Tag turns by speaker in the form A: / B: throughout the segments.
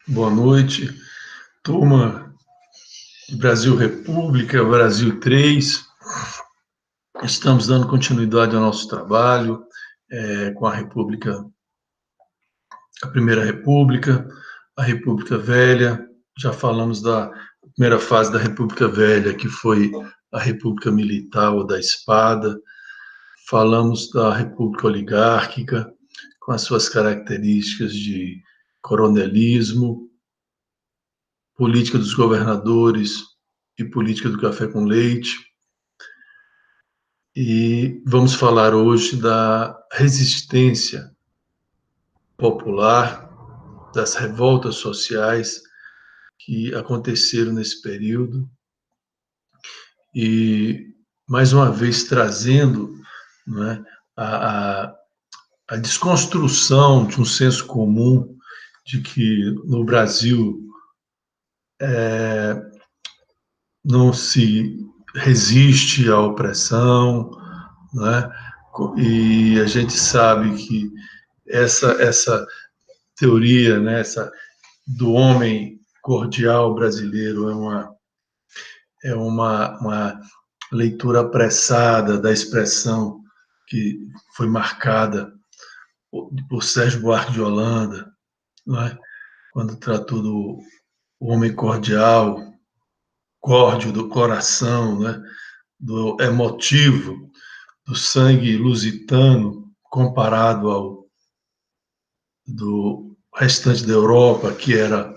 A: Boa noite, turma de Brasil República, Brasil 3. Estamos dando continuidade ao nosso trabalho com a República, a Primeira República, a República Velha. Já falamos da primeira fase da República Velha, que foi a República Militar ou da Espada. Falamos da República Oligárquica, com as suas características de coronelismo, política dos governadores e política do café com leite. E vamos falar hoje da resistência popular, das revoltas sociais que aconteceram nesse período. E, mais uma vez, trazendo, né, a desconstrução de um senso comum de que no Brasil não se resiste à opressão, né? E a gente sabe que essa teoria, né, do homem cordial brasileiro é uma leitura apressada da expressão que foi marcada por Sérgio Buarque de Holanda, né, quando tratou do homem cordial, córdio do coração, né, do emotivo, do sangue lusitano comparado ao do restante da Europa, que era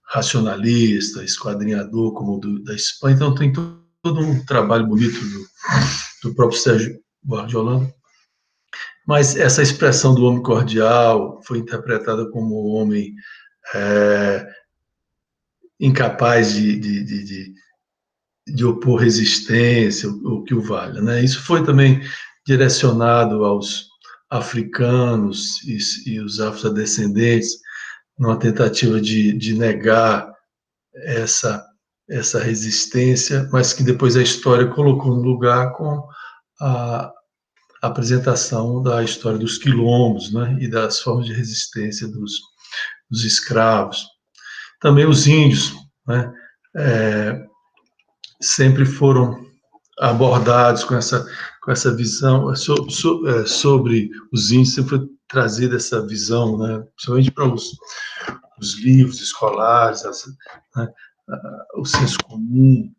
A: racionalista, esquadrinhador, como da Espanha. Então tem todo um trabalho bonito do próprio Sérgio Buarque de Holanda. Mas essa expressão do homem cordial foi interpretada como o homem incapaz de opor resistência, o que o valha, né? Isso foi também direcionado aos africanos e os afrodescendentes, numa tentativa de negar essa resistência, mas que depois a história colocou no lugar com a apresentação da história dos quilombos, né, e das formas de resistência dos escravos. Também os índios, né, sempre foram abordados com essa visão sobre os índios, sempre foi trazida essa visão, né, principalmente para os livros escolares, né, o senso comum,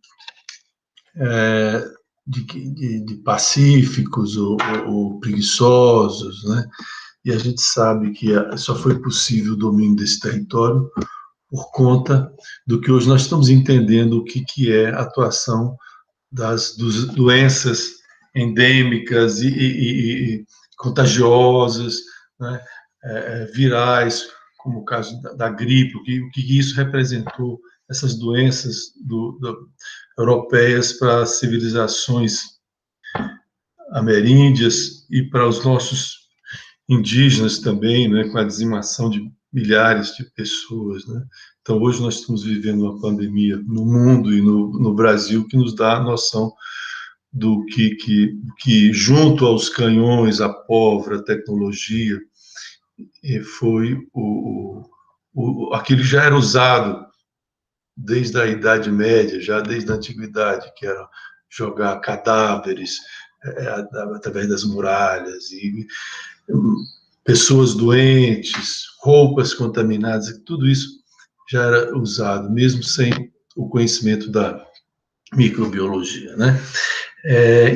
A: de pacíficos ou preguiçosos, né? E a gente sabe que só foi possível o domínio desse território por conta do que hoje nós estamos entendendo o que é a atuação das doenças endêmicas e contagiosas, né? Virais, como o caso da gripe, o que isso representou, essas doenças europeias para as civilizações ameríndias e para os nossos indígenas também, né, com a dizimação de milhares de pessoas, né? Então, hoje nós estamos vivendo uma pandemia no mundo e no Brasil que nos dá a noção do que junto aos canhões, a pólvora, a tecnologia, foi aquilo que já era usado desde a Idade Média, já desde a Antiguidade, que era jogar cadáveres através das muralhas, e pessoas doentes, roupas contaminadas, tudo isso já era usado, mesmo sem o conhecimento da microbiologia, né?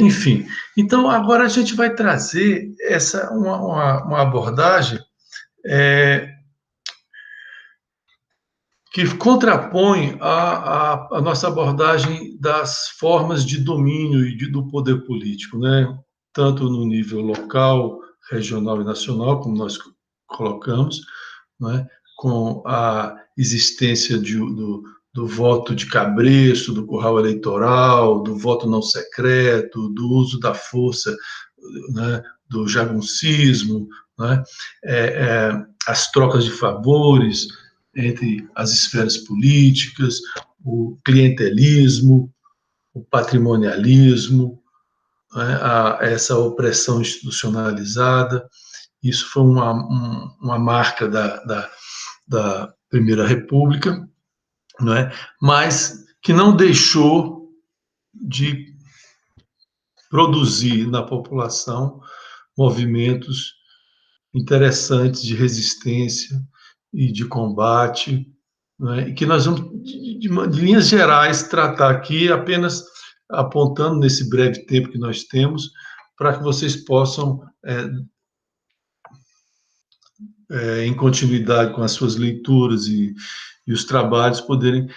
A: Enfim, então agora a gente vai trazer uma abordagem que contrapõe a nossa abordagem das formas de domínio e do poder político, né? Tanto no nível local, regional e nacional, como nós colocamos, né? Com a existência do voto de cabresto, do curral eleitoral, do voto não secreto, do uso da força, né? Do jagunçismo, né? As trocas de favores entre as esferas políticas, o clientelismo, o patrimonialismo, né, essa opressão institucionalizada. Isso foi uma marca Primeira República, não é? Mas que não deixou de produzir na população movimentos interessantes de resistência e de combate, né? E que nós vamos, de linhas gerais, tratar aqui, apenas apontando nesse breve tempo que nós temos, para que vocês possam, em continuidade com as suas leituras e os trabalhos, poderem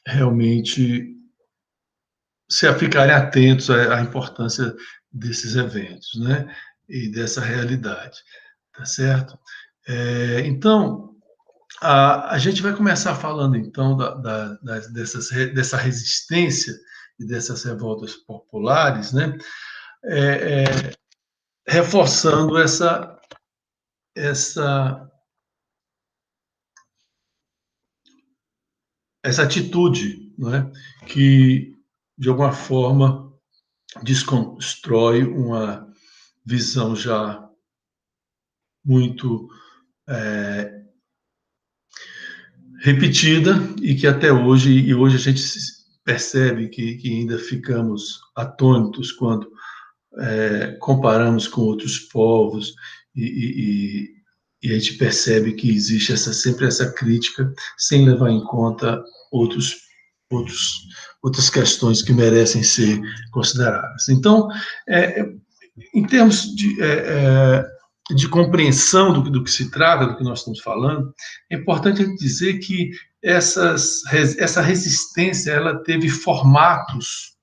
A: realmente ficarem atentos à importância desses eventos, né? E dessa realidade, tá certo? Então, a gente vai começar falando, então, dessa resistência e dessas revoltas populares, né? Reforçando essa atitude, né? Que, de alguma forma, desconstrói uma visão já muito repetida e que até hoje, a gente percebe que ainda ficamos atônitos quando comparamos com outros povos e a gente percebe que existe sempre essa crítica sem levar em conta outras questões que merecem ser consideradas. Então, em termos de compreensão do que se trata, do que nós estamos falando, é importante dizer que essa resistência ela teve formatos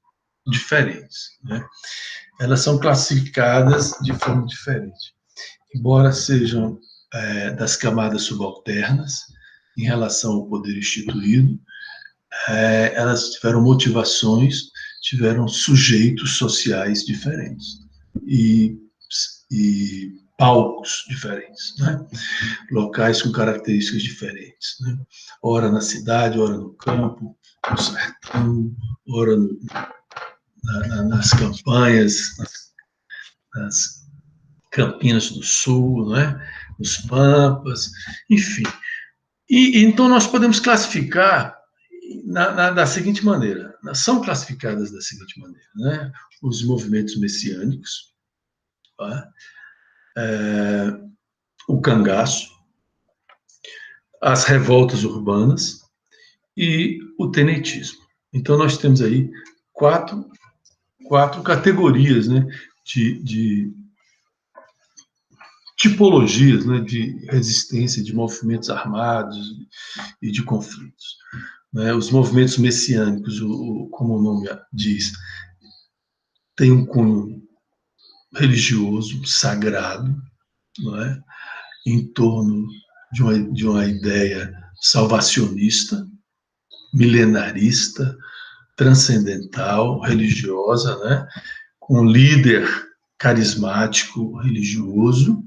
A: diferentes, né? Elas são classificadas de forma diferente, embora sejam das camadas subalternas em relação ao poder instituído, elas tiveram motivações, tiveram sujeitos sociais diferentes e palcos diferentes, né? Locais com características diferentes, né? Ora na cidade, ora no campo, no sertão, ora nas campanhas, nas Campinas do Sul, né? Nos Pampas, enfim. E então nós podemos classificar da seguinte maneira, são classificadas da seguinte maneira, né? Os movimentos messiânicos, tá? O cangaço, as revoltas urbanas e o tenentismo. Então nós temos aí quatro categorias, né, de tipologias, né, de resistência, de movimentos armados e de conflitos. Né? Os movimentos messiânicos, como o nome diz, tem um cunho religioso, sagrado, não é? Em torno de uma ideia salvacionista, milenarista, transcendental, religiosa, né? Com um líder carismático, religioso,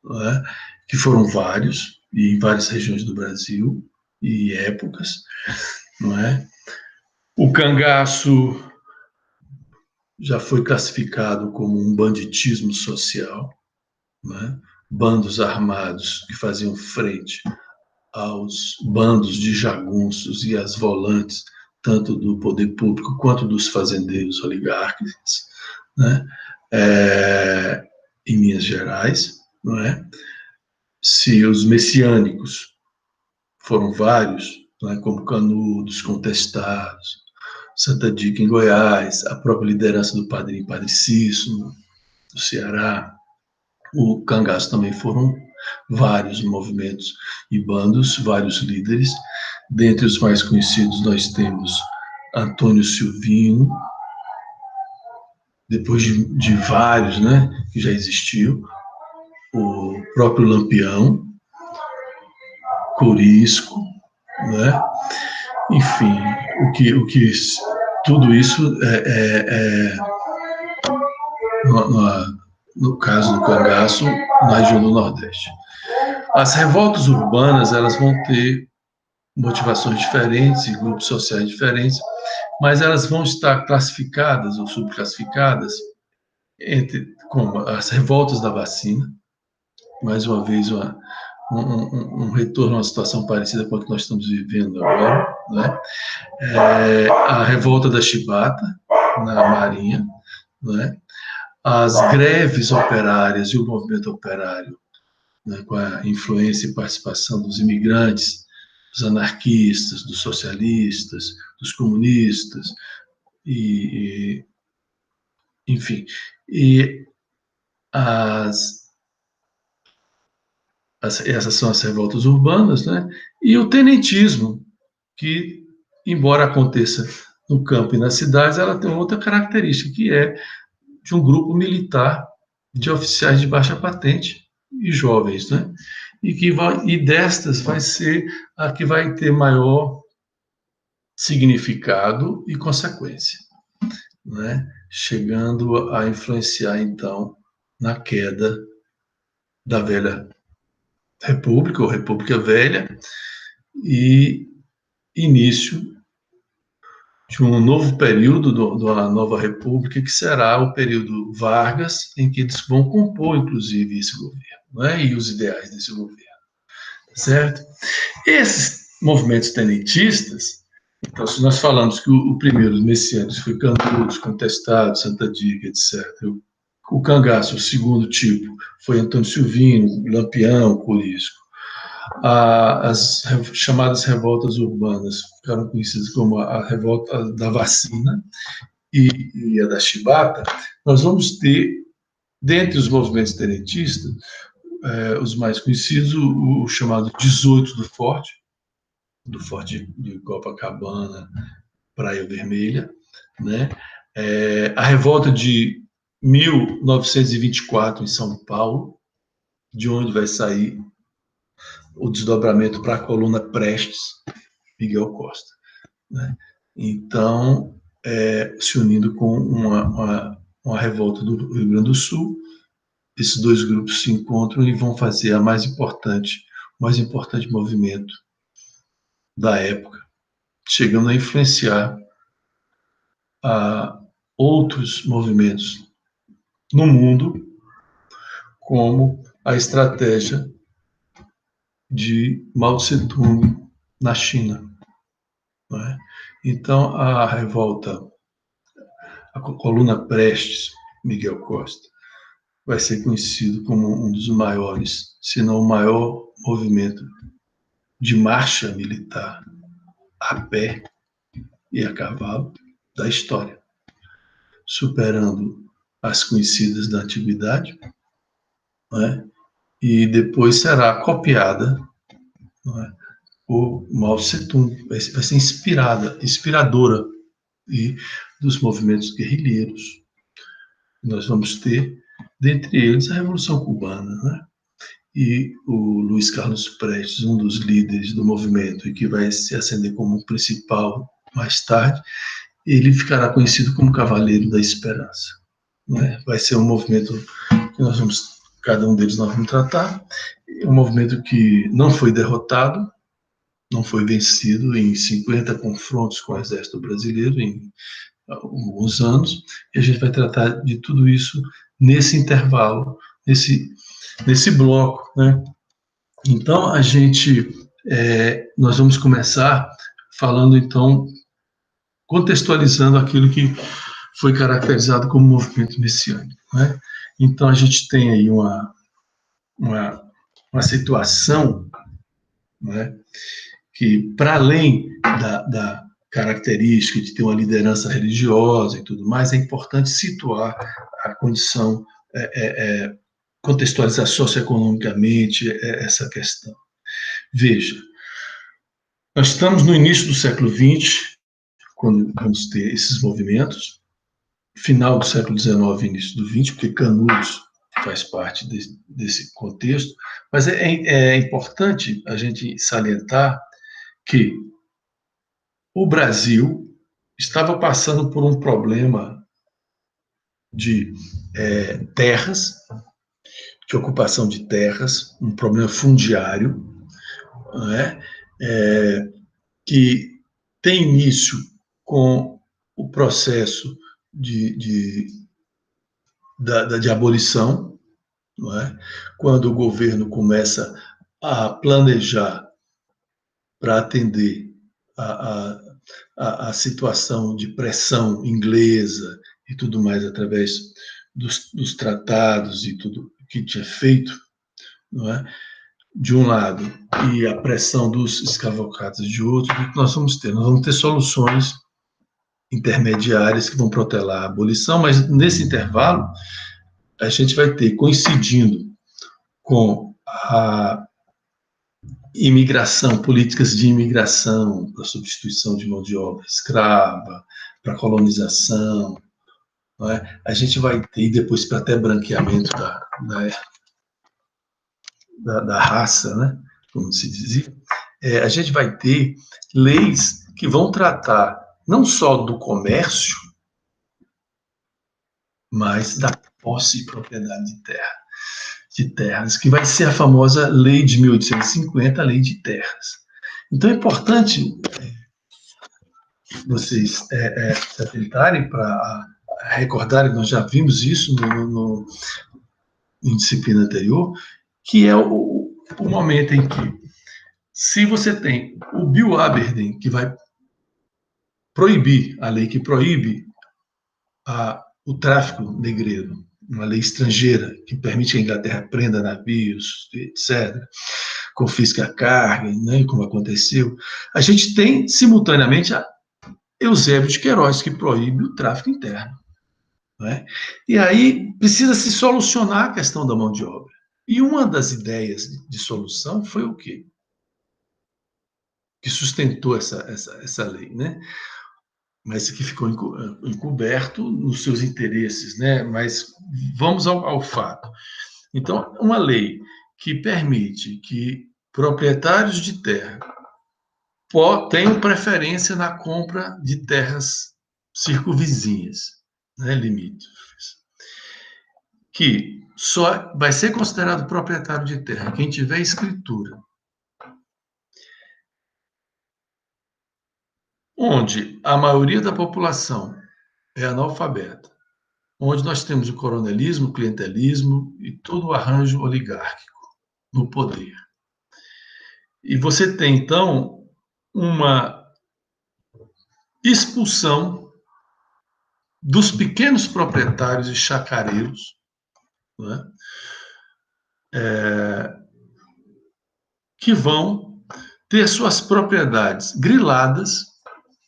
A: não é? Que foram vários, e em várias regiões do Brasil e épocas, não é? O cangaço já foi classificado como um banditismo social, né? Bandos armados que faziam frente aos bandos de jagunços e às volantes, tanto do poder público quanto dos fazendeiros oligarcas, né? Em Minas Gerais, não é? Se os messiânicos foram vários, né? Como Canudos, Contestados, Santa Dica em Goiás, a própria liderança do Padre Cício, do Ceará, o cangaço também foram vários movimentos e bandos, vários líderes. Dentre os mais conhecidos nós temos Antônio Silvino, depois de vários, né, que já existiu, o próprio Lampião, Corisco, né? Enfim, tudo isso no caso do cangaço, na região do Nordeste. As revoltas urbanas, elas vão ter motivações diferentes e grupos sociais diferentes, mas elas vão estar classificadas ou subclassificadas como as revoltas da vacina, mais uma vez uma um retorno a uma situação parecida com a que nós estamos vivendo agora, né? A revolta da chibata na Marinha, né? As greves operárias e o movimento operário, né, com a influência e participação dos imigrantes, dos anarquistas, dos socialistas, dos comunistas, enfim, e essas são as revoltas urbanas, né? E o tenentismo, que, embora aconteça no campo e nas cidades, ela tem outra característica, que é de um grupo militar de oficiais de baixa patente e jovens, né? E destas vai ser a que vai ter maior significado e consequência, né? Chegando a influenciar, então, na queda da velha República, ou República Velha, e início de um novo período da nova República, que será o período Vargas, em que eles vão compor, inclusive, esse governo, né? E os ideais desse governo, certo? Esses movimentos tenentistas, então, se nós falamos que o primeiro, os messianos, foi Canudos, Contestado, Santa Diga, etc., o cangaço, o segundo tipo, foi Antônio Silvino, Lampião, Corisco. As chamadas revoltas urbanas ficaram conhecidas como a revolta da vacina e a da chibata. Nós vamos ter, dentre os movimentos tenentistas, os mais conhecidos, o chamado 18 do Forte de Copacabana, Praia Vermelha, né? A revolta de 1924 em São Paulo, de onde vai sair o desdobramento para a coluna Prestes, Miguel Costa, né? Então, se unindo com uma revolta do Rio Grande do Sul, esses dois grupos se encontram e vão fazer o mais importante movimento da época, chegando a influenciar outros movimentos no mundo, como a estratégia de Mao Tse-tung na China, né? Então, a revolta, a coluna Prestes, Miguel Costa, vai ser conhecido como um dos maiores, se não o maior movimento de marcha militar a pé e a cavalo da história, superando as conhecidas da antiguidade, né? E depois será copiada, né, por Mao Tse-tung, vai ser inspiradora e dos movimentos guerrilheiros. Nós vamos ter, dentre eles, a Revolução Cubana, né? E o Luiz Carlos Prestes, um dos líderes do movimento e que vai se acender como principal mais tarde, ele ficará conhecido como Cavaleiro da Esperança, né? Vai ser um movimento que cada um deles nós vamos tratar, um movimento que não foi derrotado, não foi vencido em 50 confrontos com o exército brasileiro em alguns anos, e a gente vai tratar de tudo isso nesse intervalo, nesse bloco, né? Então, nós vamos começar falando, então, contextualizando aquilo que foi caracterizado como movimento messiânico, né? Então, a gente tem aí uma situação, né, que, para além da característica de ter uma liderança religiosa e tudo mais, é importante situar a condição, contextualizar socioeconomicamente essa questão. Veja, nós estamos no início do século XX, quando vamos ter esses movimentos, final do século XIX, início do XX, porque Canudos faz parte desse contexto, mas é importante a gente salientar que o Brasil estava passando por um problema de terras, de ocupação de terras, um problema fundiário, né, que tem início com o processo de abolição, não é? Quando o governo começa a planejar para atender a situação de pressão inglesa e tudo mais através dos tratados e tudo que tinha feito, não é? De um lado, e a pressão dos escravocratas de outro, o que nós vamos ter? Nós vamos ter soluções intermediárias que vão protelar a abolição, mas nesse intervalo a gente vai ter, coincidindo com a imigração, políticas de imigração, para substituição de mão de obra escrava, para colonização, não é? A gente vai ter, depois para até branqueamento da raça, né? Como se dizia, a gente vai ter leis que vão tratar não só do comércio, mas da posse e propriedade de terras, que vai ser a famosa Lei de 1850, a Lei de Terras. Então é importante vocês se atentarem para recordarem, nós já vimos isso em disciplina anterior, que é o momento em que, se você tem o Bill Aberdeen, que vai proibir, a lei que proíbe o tráfico negreiro, uma lei estrangeira que permite que a Inglaterra prenda navios, etc., confisque a carga, né, como aconteceu, a gente tem, simultaneamente, a Eusébio de Queiroz, que proíbe o tráfico interno. Né? E aí precisa se solucionar a questão da mão de obra. E uma das ideias de solução foi o quê? Que sustentou essa lei, né? Mas que ficou encoberto nos seus interesses, né? Mas vamos ao fato. Então, uma lei que permite que proprietários de terra tenham preferência na compra de terras circunvizinhas, né, limítrofes, que só vai ser considerado proprietário de terra quem tiver escritura, onde a maioria da população é analfabeta, onde nós temos o coronelismo, o clientelismo e todo o arranjo oligárquico no poder. E você tem, então, uma expulsão dos pequenos proprietários e chacareiros, né, que vão ter suas propriedades griladas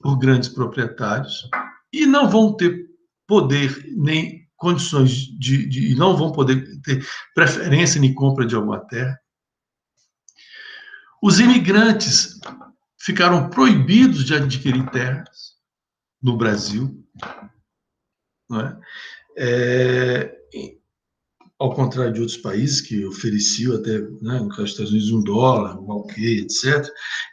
A: por grandes proprietários e não vão ter poder nem condições de não vão poder ter preferência nem compra de alguma terra. Os imigrantes ficaram proibidos de adquirir terras no Brasil, não é? Ao contrário de outros países que ofereciam até, né, nos Estados Unidos, $1, um alquê, etc.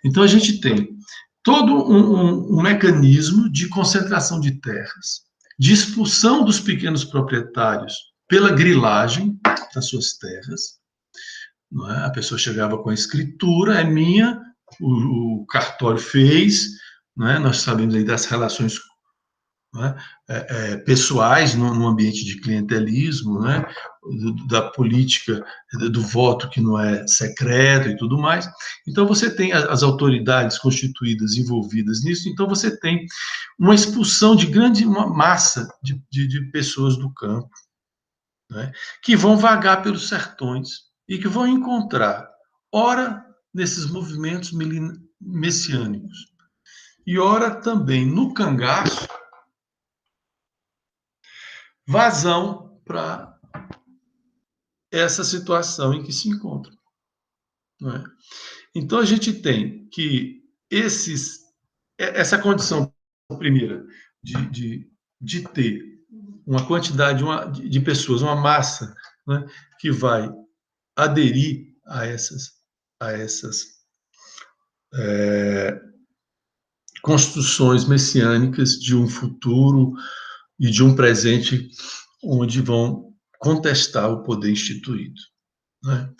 A: Então, a gente tem todo um mecanismo de concentração de terras, de expulsão dos pequenos proprietários pela grilagem das suas terras. Não é? A pessoa chegava com a escritura, é minha, o cartório fez, não é? Nós sabemos aí das relações, né, pessoais no ambiente de clientelismo, né, da política do voto que não é secreto e tudo mais. Então você tem as autoridades constituídas envolvidas nisso, então você tem uma expulsão de uma massa de pessoas do campo, né, que vão vagar pelos sertões e que vão encontrar, ora nesses movimentos messiânicos, e ora também no cangaço, vazão para essa situação em que se encontra. Não é? Então, a gente tem que essa condição primeira de ter uma quantidade de pessoas, uma massa, né, que vai aderir a essas construções messiânicas de um futuro e de um presente onde vão contestar o poder instituído. Né?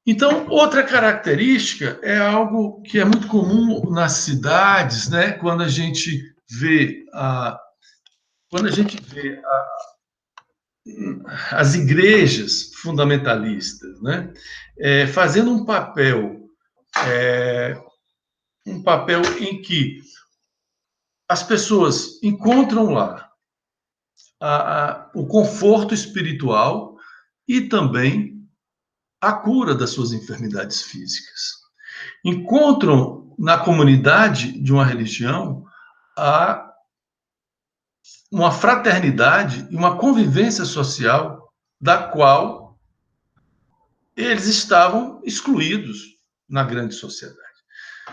A: Então, outra característica é algo que é muito comum nas cidades, né? Quando a gente vê as igrejas fundamentalistas, né, fazendo um papel em que as pessoas encontram lá o conforto espiritual e também a cura das suas enfermidades físicas. Encontram na comunidade de uma religião uma fraternidade e uma convivência social da qual eles estavam excluídos na grande sociedade.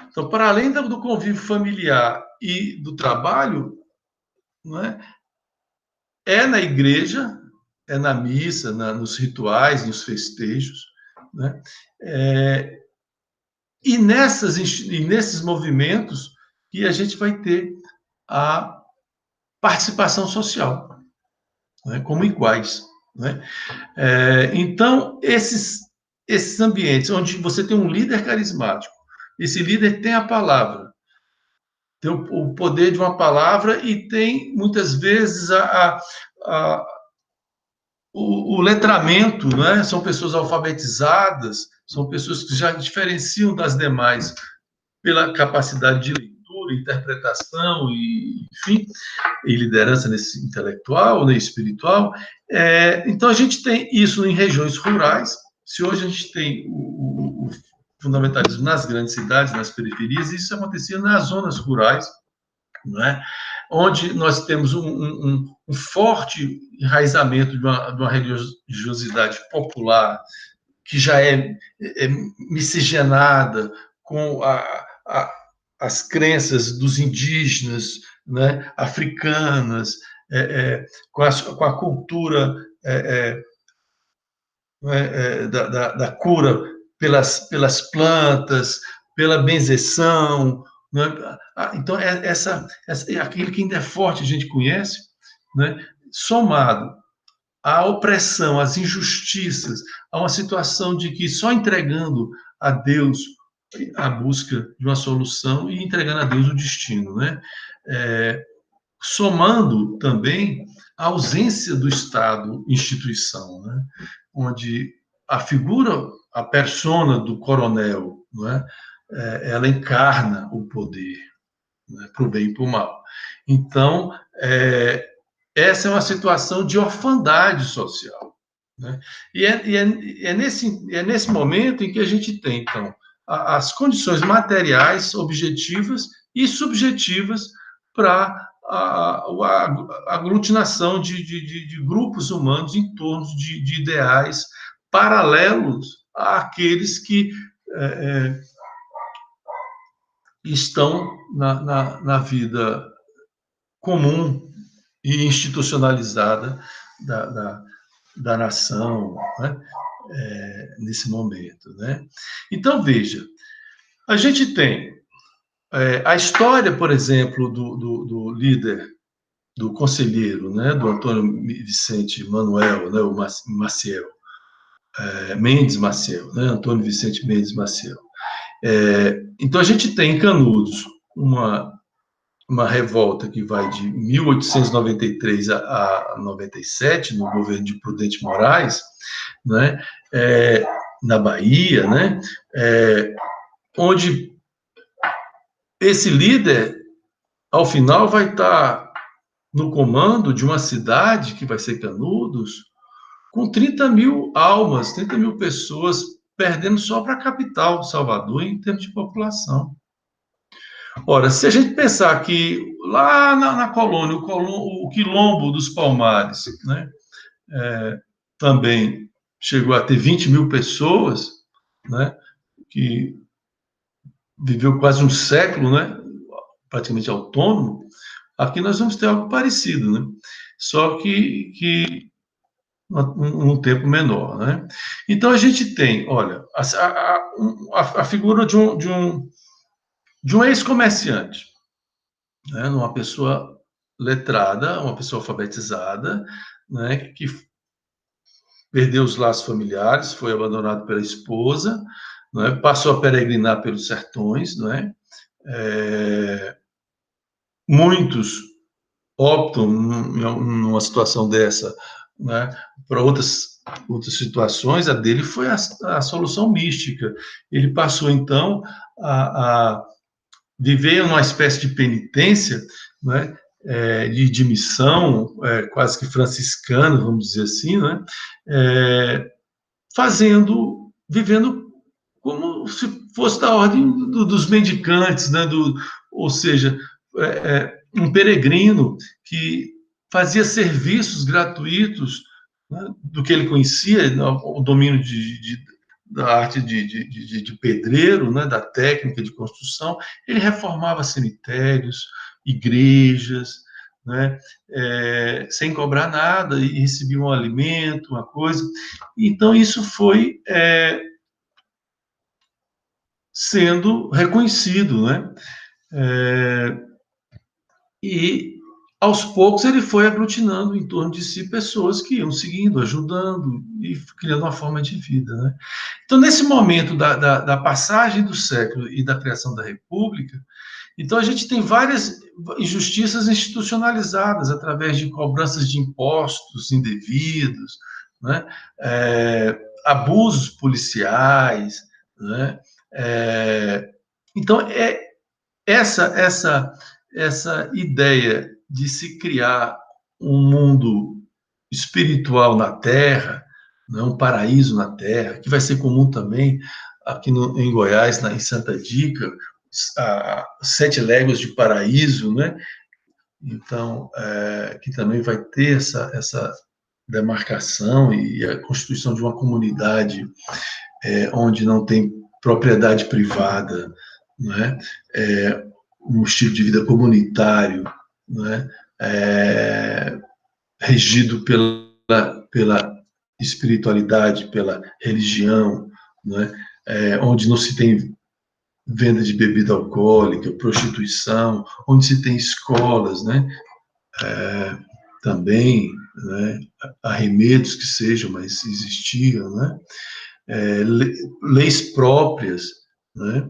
A: Então, para além do convívio familiar e do trabalho, não é na igreja, é na missa, nos rituais, nos festejos, né? E nesses movimentos que a gente vai ter a participação social, né? Como iguais, né? Então, esses ambientes onde você tem um líder carismático, esse líder tem a palavra, tem o poder de uma palavra e tem, muitas vezes, o letramento, né? São pessoas alfabetizadas, são pessoas que já diferenciam das demais pela capacidade de leitura, interpretação e, enfim, e liderança nesse intelectual, né, espiritual. Então, a gente tem isso em regiões rurais. Se hoje a gente tem o fundamentalismo nas grandes cidades, nas periferias, isso acontecia nas zonas rurais, não é? Onde nós temos um forte enraizamento de uma religiosidade popular que já é miscigenada com as crenças dos indígenas, né, africanas, com a cultura da cura pelas plantas, pela benzeção, né? Então, aquilo que ainda é forte a gente conhece, né? Somado à opressão, às injustiças, a uma situação de que só entregando a Deus a busca de uma solução e entregando a Deus o destino, né? Somando também a ausência do Estado instituição, né? Onde a figura, a persona do coronel, né? Ela encarna o poder, né? Para o bem e para o mal. Então, essa é uma situação de orfandade social, né? E é nesse momento em que a gente tem, então, as condições materiais, objetivas e subjetivas para a aglutinação de grupos humanos em torno de ideais paralelos àqueles que estão na vida comum e institucionalizada da nação, né? Nesse momento, né? Então, veja, a gente tem a história, por exemplo, do líder, do conselheiro, né? Do Antônio Vicente Manuel, né? O Maciel, Mendes Maciel, né? Antônio Vicente Mendes Maciel. Então, a gente tem em Canudos uma revolta que vai de 1893 a 97, no governo de Prudente Moraes, né, na Bahia, né, onde esse líder, ao final, vai estar no comando de uma cidade, que vai ser Canudos, com 30 mil almas, 30 mil pessoas, perdendo só para a capital, Salvador, em termos de população. Ora, se a gente pensar que lá na colônia, o Quilombo dos Palmares, né, também chegou a ter 20 mil pessoas, né, que viveu quase um século, né, praticamente autônomo, aqui nós vamos ter algo parecido, né, só que um tempo menor, né. Então, a gente tem, olha, a figura de um ex-comerciante, né, uma pessoa letrada, uma pessoa alfabetizada, né, que perdeu os laços familiares, foi abandonado pela esposa, né, passou a peregrinar pelos sertões, né, muitos optam, numa situação dessa, né, para outras situações. A dele foi a solução mística. Ele passou, então, a viver uma espécie de penitência, né, de missão, quase que franciscana, vamos dizer assim, né, vivendo como se fosse da ordem dos mendicantes, né, ou seja, um peregrino que fazia serviços gratuitos, né, do que ele conhecia, o domínio da arte de pedreiro, né, da técnica de construção. Ele reformava cemitérios, igrejas, né, sem cobrar nada, e recebia um alimento, uma coisa. Então, isso foi sendo reconhecido, né? E, aos poucos, ele foi aglutinando em torno de si pessoas que iam seguindo, ajudando e criando uma forma de vida, né? Então, nesse momento da passagem do século e da criação da República, então a gente tem várias injustiças institucionalizadas através de cobranças de impostos indevidos, né? Abusos policiais, né? Então, essa ideia de se criar um mundo espiritual na Terra, né, um paraíso na Terra, que vai ser comum também aqui em Goiás, em Santa Dica, 7 léguas de paraíso, né? Então, que também vai ter essa demarcação e a constituição de uma comunidade onde não tem propriedade privada, né? Um estilo de vida comunitário, né? Regido pela espiritualidade, pela religião, né? Onde não se tem venda de bebida alcoólica, prostituição, onde se tem escolas, né? Também, né? Arremedos que sejam, mas existiam, né? Leis próprias, né?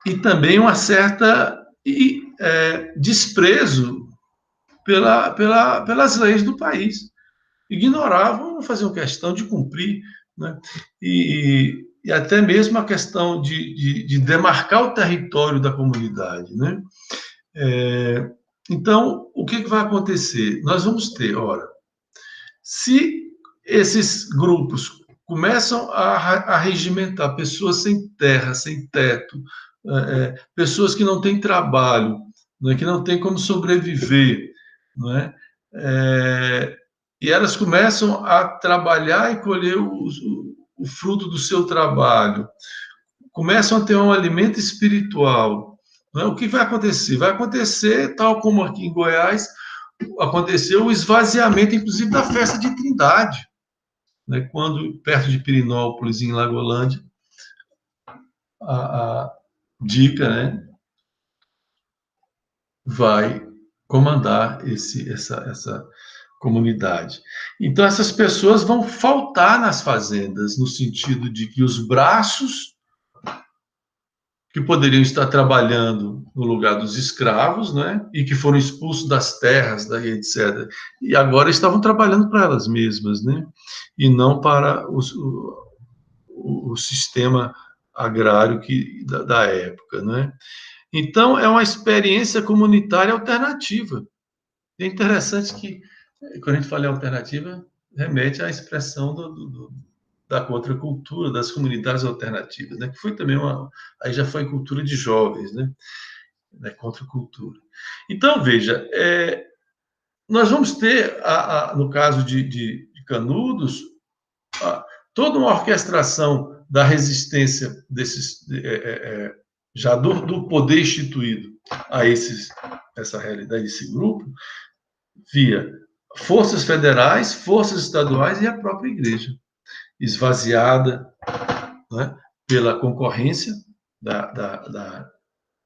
A: E também uma certa desprezo pelas leis do país. Ignoravam, não faziam questão de cumprir, né? E até mesmo a questão de demarcar o território da comunidade, né? Então, o que vai acontecer? Nós vamos ter, ora, se esses grupos começam a regimentar pessoas sem terra, sem teto, pessoas que não têm trabalho, né, que não têm como sobreviver, não é? E elas começam a trabalhar e colher o fruto do seu trabalho, começam a ter um alimento espiritual. Não é? O que vai acontecer? Vai acontecer, tal como aqui em Goiás, aconteceu o esvaziamento, inclusive, da festa de Trindade, né? Quando, perto de Pirinópolis, em Lagolândia, a Dica, né, vai comandar essa comunidade. Então, essas pessoas vão faltar nas fazendas, no sentido de que os braços que poderiam estar trabalhando no lugar dos escravos, né, e que foram expulsos das terras, daí, etc., e agora estavam trabalhando para elas mesmas, né, e não para o sistema agrário da época, né. Então, é uma experiência comunitária alternativa. É interessante que, quando a gente fala em alternativa, remete à expressão da contracultura, das comunidades alternativas, né? Que foi também aí já foi cultura de jovens, né? Contracultura. Então, veja, nós vamos ter, no caso de Canudos, toda uma orquestração da resistência já do poder instituído a essa realidade, esse grupo, via forças federais, forças estaduais e a própria igreja, esvaziada, né, pela concorrência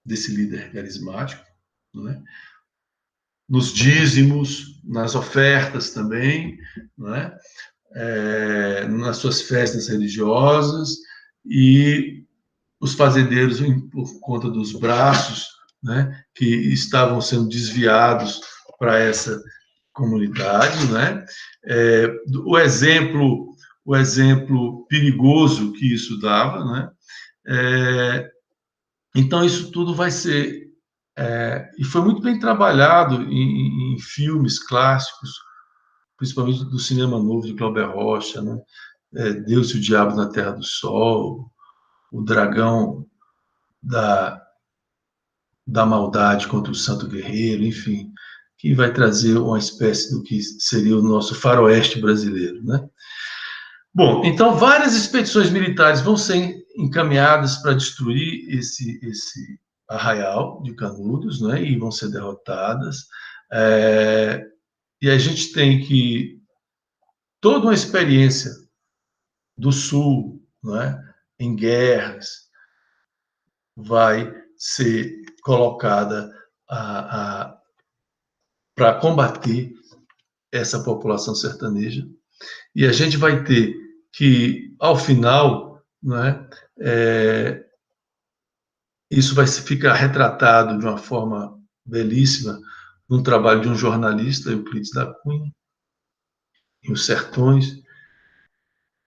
A: desse líder carismático, né, nos dízimos, nas ofertas também, né, nas suas festas religiosas, e os fazendeiros, por conta dos braços, né, que estavam sendo desviados para essa comunidade, né? O exemplo perigoso que isso dava, né? Então, isso tudo vai ser... e foi muito bem trabalhado em filmes clássicos, principalmente do cinema novo de Glauber Rocha, né? Deus e o Diabo na Terra do Sol, o dragão da maldade contra o santo guerreiro, enfim, que vai trazer uma espécie do que seria o nosso faroeste brasileiro, né? Bom, então várias expedições militares vão ser encaminhadas para destruir esse arraial de Canudos, né? E vão ser derrotadas. E a gente tem que toda uma experiência do Sul, né? Em guerras, vai ser colocada para combater essa população sertaneja. E a gente vai ter que, ao final, né, isso vai ficar retratado de uma forma belíssima num trabalho de um jornalista, Euclides da Cunha, em Os Sertões,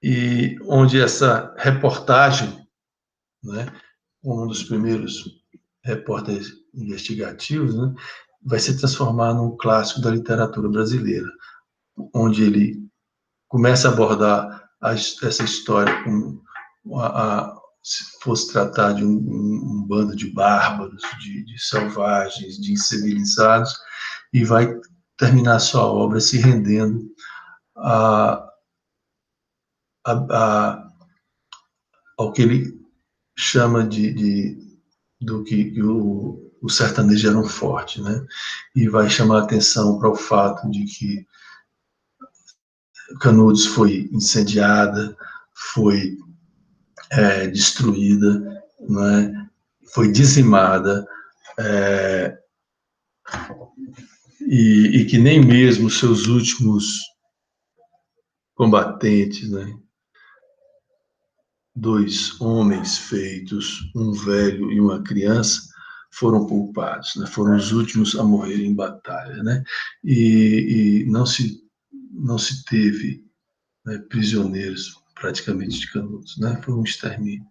A: e onde essa reportagem, né, um dos primeiros repórteres investigativos, né, vai se transformar num clássico da literatura brasileira, onde ele começa a abordar essa história como se fosse tratar de um bando de bárbaros, de selvagens, de incivilizados, e vai terminar sua obra se rendendo ao que ele chama do que o sertanejo era um forte, né? E vai chamar a atenção para o fato de que Canudos foi incendiada, foi destruída, né? Foi dizimada, e que nem mesmo seus últimos combatentes, né? 2 homens feitos, um velho e uma criança, foram culpados, né? Foram os últimos a morrer em batalha, né? E não se teve, né, prisioneiros praticamente de Canudos, né? Foi um extermínio.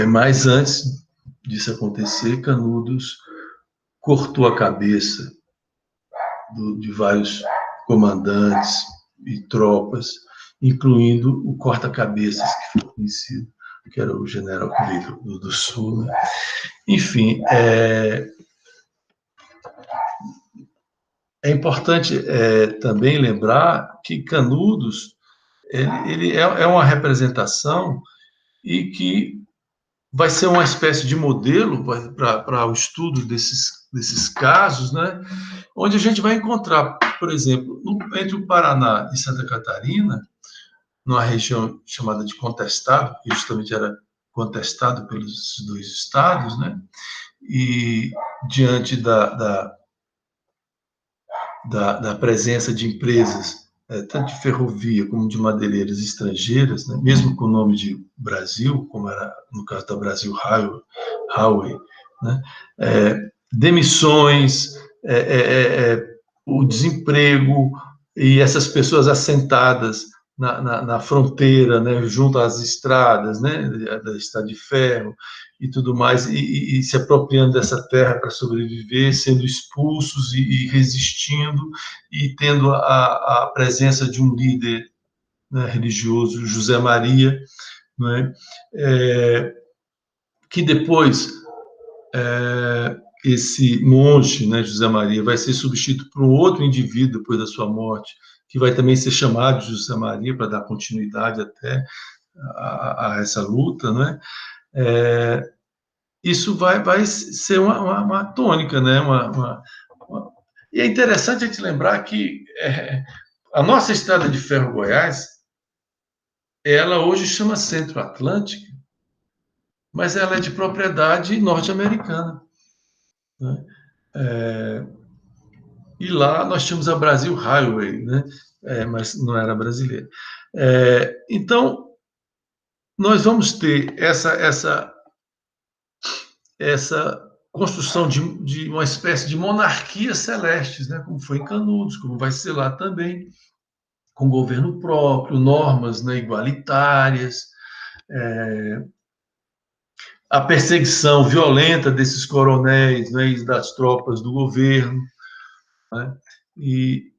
A: Mas antes disso acontecer, Canudos cortou a cabeça de vários comandantes e tropas, incluindo o corta-cabeças, que foi conhecido, que era o general do Sul, né? Enfim, é importante também lembrar que Canudos ele é uma representação e que vai ser uma espécie de modelo para o estudo desses casos, né? Onde a gente vai encontrar, por exemplo, entre o Paraná e Santa Catarina, numa região chamada de Contestado, que justamente era contestado pelos 2 estados, né? E diante da presença de empresas, tanto de ferrovia como de madeireiras estrangeiras, né? Mesmo com o nome de Brasil, como era no caso da Brasil Highway, né? Demissões, o desemprego e essas pessoas assentadas na fronteira, né, junto às estradas, né, da estrada de ferro e tudo mais, e se apropriando dessa terra para sobreviver, sendo expulsos e resistindo, e tendo a presença de um líder, né, religioso, José Maria, né, que depois esse monge, né, José Maria, vai ser substituído por um outro indivíduo depois da sua morte, que vai também ser chamado de José Maria para dar continuidade até a essa luta, né? Isso vai ser uma tônica, né? E é interessante a gente lembrar que a nossa estrada de ferro Goiás, ela hoje chama Centro-Atlântica, mas ela é de propriedade norte-americana, né? E lá nós tínhamos a Brasil Highway, né? Mas não era brasileira. Então, nós vamos ter essa construção de uma espécie de monarquias celestes, né, como foi em Canudos, como vai ser lá também, com governo próprio, normas, né, igualitárias, a perseguição violenta desses coronéis, né, e das tropas do governo, né, e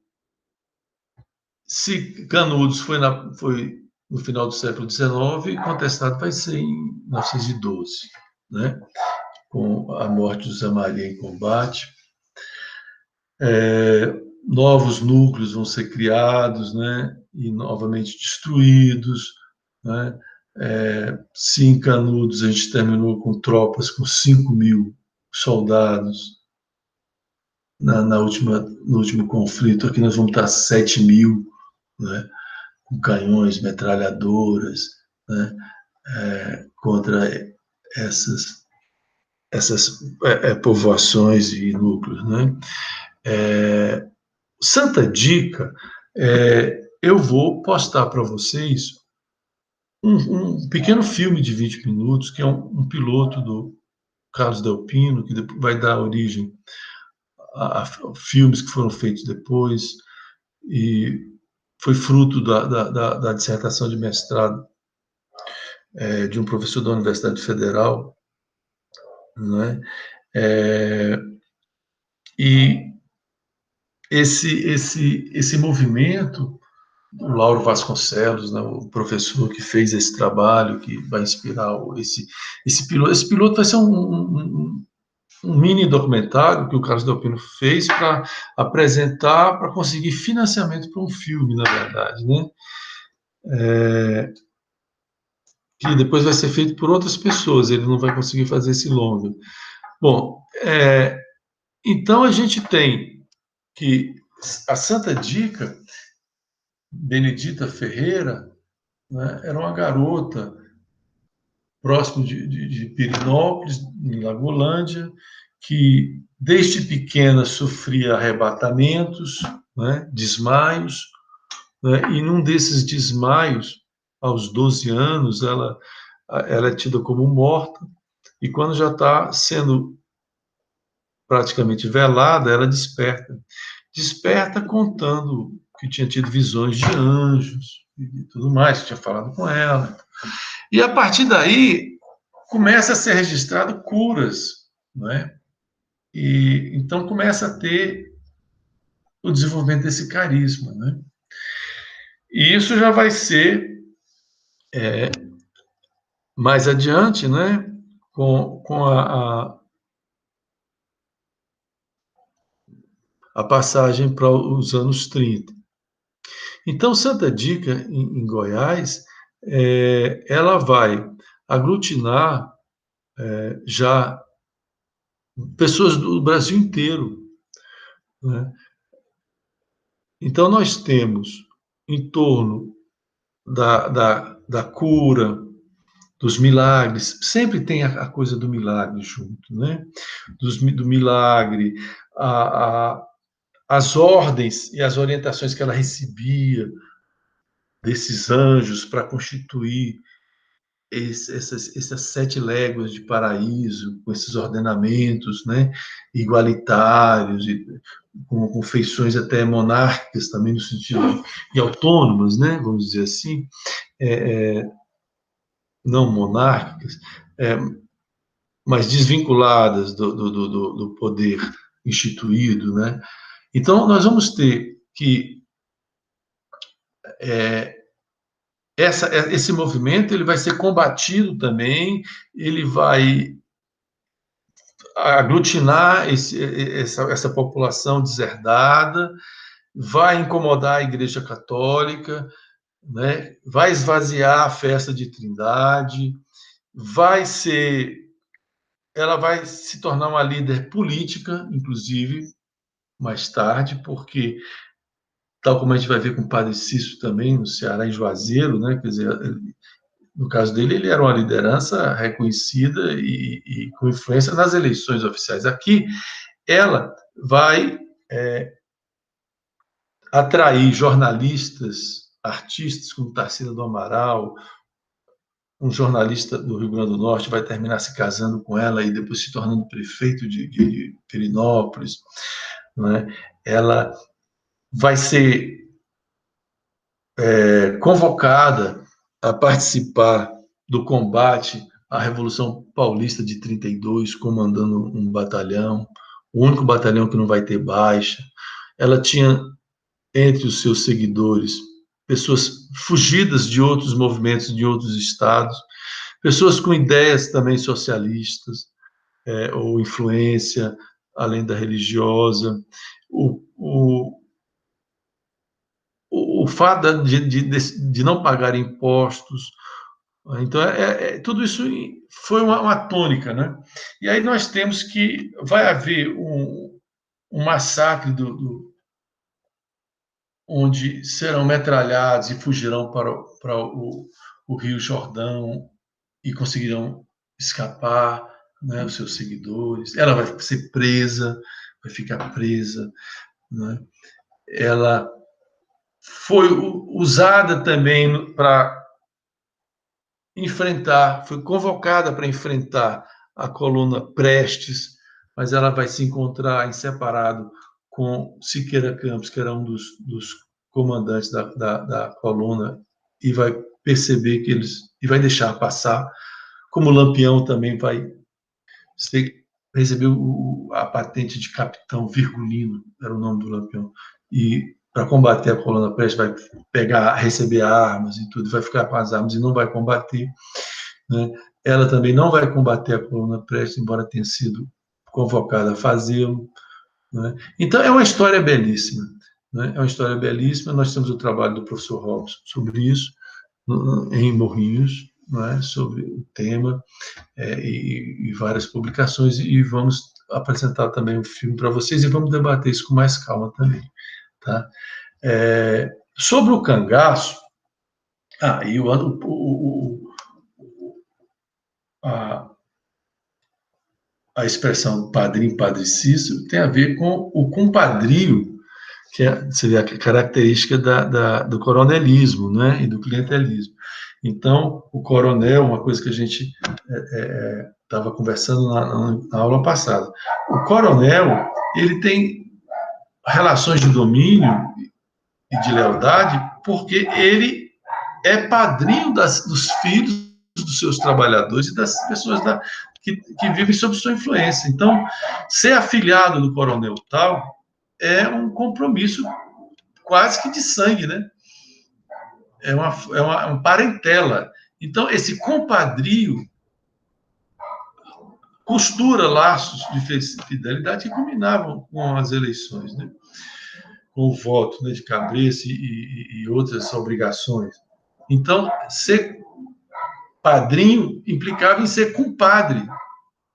A: se Canudos foi no final do século XIX, contestado vai ser em 1912, né, com a morte de José Maria em combate. Novos núcleos vão ser criados, né, e novamente destruídos, né. Se em Canudos a gente terminou com tropas com 5.000 soldados no último conflito, aqui nós vamos estar 7.000, né, com canhões, metralhadoras, né, contra essas povoações e núcleos, né. Santa dica, eu vou postar para vocês um pequeno filme de 20 minutos, que é um piloto do Carlos Delpino, que vai dar origem a filmes que foram feitos depois, e foi fruto da dissertação de mestrado de um professor da Universidade Federal, né? E esse movimento, o Lauro Vasconcelos, né, o professor que fez esse trabalho, que vai inspirar esse piloto. Esse piloto vai ser um mini documentário que o Carlos Delpino fez para apresentar, para conseguir financiamento para um filme, na verdade, né? Que depois vai ser feito por outras pessoas, ele não vai conseguir fazer esse longa. Bom, então a gente tem que a Santa Dica, Benedita Ferreira, né, era uma garota próximo de Pirinópolis, em Lagolândia, que desde pequena sofria arrebatamentos, né, desmaios, né, e num desses desmaios, aos 12 anos, ela é tida como morta, e quando já está sendo praticamente velada, ela desperta. Desperta contando que tinha tido visões de anjos e tudo mais, que tinha falado com ela. E a partir daí começa a ser registrado curas, não é? E então começa a ter o desenvolvimento desse carisma, né? E isso já vai ser mais adiante, né? Com a passagem para os anos 30. Então, Santa Dica, em Goiás, ela vai aglutinar já pessoas do Brasil inteiro, né? Então, nós temos em torno da cura, dos milagres, sempre tem a coisa do milagre junto, né? Do milagre, a, a, as ordens e as orientações que ela recebia desses anjos para constituir essas 7 léguas de paraíso, com esses ordenamentos, né, igualitários, com feições até monárquicas também, no sentido de autônomas, né, vamos dizer assim, não monárquicas, mas desvinculadas do poder instituído, né. Então, nós vamos ter que esse movimento ele vai ser combatido também, ele vai aglutinar essa população deserdada, vai incomodar a Igreja Católica, né? Vai esvaziar a festa de Trindade, ela vai se tornar uma líder política, inclusive, mais tarde, porque, tal como a gente vai ver com o Padre Cício também, no Ceará, em Juazeiro, né? Quer dizer, no caso dele, ele era uma liderança reconhecida e com influência nas eleições oficiais. Aqui, ela vai atrair jornalistas, artistas como Tarsila do Amaral, um jornalista do Rio Grande do Norte vai terminar se casando com ela e depois se tornando prefeito de Pirinópolis, né? Ela vai ser convocada a participar do combate à Revolução Paulista de 32, comandando um batalhão, o único batalhão que não vai ter baixa. Ela tinha entre os seus seguidores pessoas fugidas de outros movimentos, de outros estados, pessoas com ideias também socialistas, ou influência, além da religiosa. O fato de não pagar impostos. Então, tudo isso foi uma tônica, né? E aí nós temos que vai haver um massacre onde serão metralhados e fugirão para o Rio Jordão e conseguirão escapar, né, os seus seguidores. Ela vai ser presa, vai ficar presa, né? Ela foi usada também para enfrentar, foi convocada para enfrentar a coluna Prestes, mas ela vai se encontrar em separado com Siqueira Campos, que era um dos comandantes da coluna, e vai perceber que eles e vai deixar passar, como o Lampião também vai recebeu a patente de capitão Virgulino, era o nome do Lampião, e para combater a coluna Prestes vai receber armas e tudo, vai ficar com as armas e não vai combater, né? Ela também não vai combater a coluna Prestes, embora tenha sido convocada a fazê-lo, né? Então, é uma história belíssima, né? É uma história belíssima. Nós temos o trabalho do professor Robson sobre isso, em Morrinhos, né? Sobre o tema, e várias publicações, e vamos apresentar também o filme para vocês e vamos debater isso com mais calma também, tá? Sobre o cangaço, e a, a expressão padrinho, padre Cícero, tem a ver com o compadrio, que seria a característica do coronelismo, né, e do clientelismo. Então, o coronel, uma coisa que a gente estava conversando na aula passada, o coronel, ele tem relações de domínio e de lealdade porque ele é padrinho dos filhos dos seus trabalhadores e das pessoas que vivem sob sua influência. Então, ser afiliado do coronel tal é um compromisso quase que de sangue, né? É uma parentela. Então, esse compadrio costura laços de fidelidade que combinavam com as eleições, né? Com o voto, né, de cabeça e outras obrigações. Então, ser padrinho implicava em ser compadre,